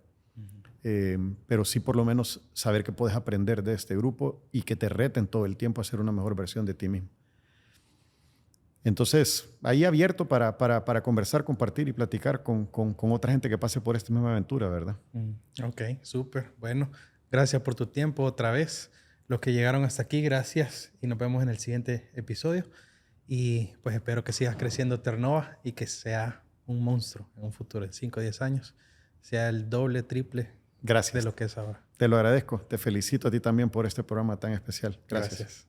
Pero sí por lo menos saber que puedes aprender de este grupo y que te reten todo el tiempo a ser una mejor versión de ti mismo. Entonces, ahí abierto para conversar, compartir y platicar con otra gente que pase por esta misma aventura, ¿verdad? Ok, súper. Bueno, gracias por tu tiempo otra vez. Los que llegaron hasta aquí, gracias. Y nos vemos en el siguiente episodio. Y pues espero que sigas creciendo Terranova y que sea un monstruo en un futuro, en 5 o 10 años. Sea el doble, triple Gracias. de lo que es ahora. Te lo agradezco. Te felicito a ti también por este programa tan especial. Gracias.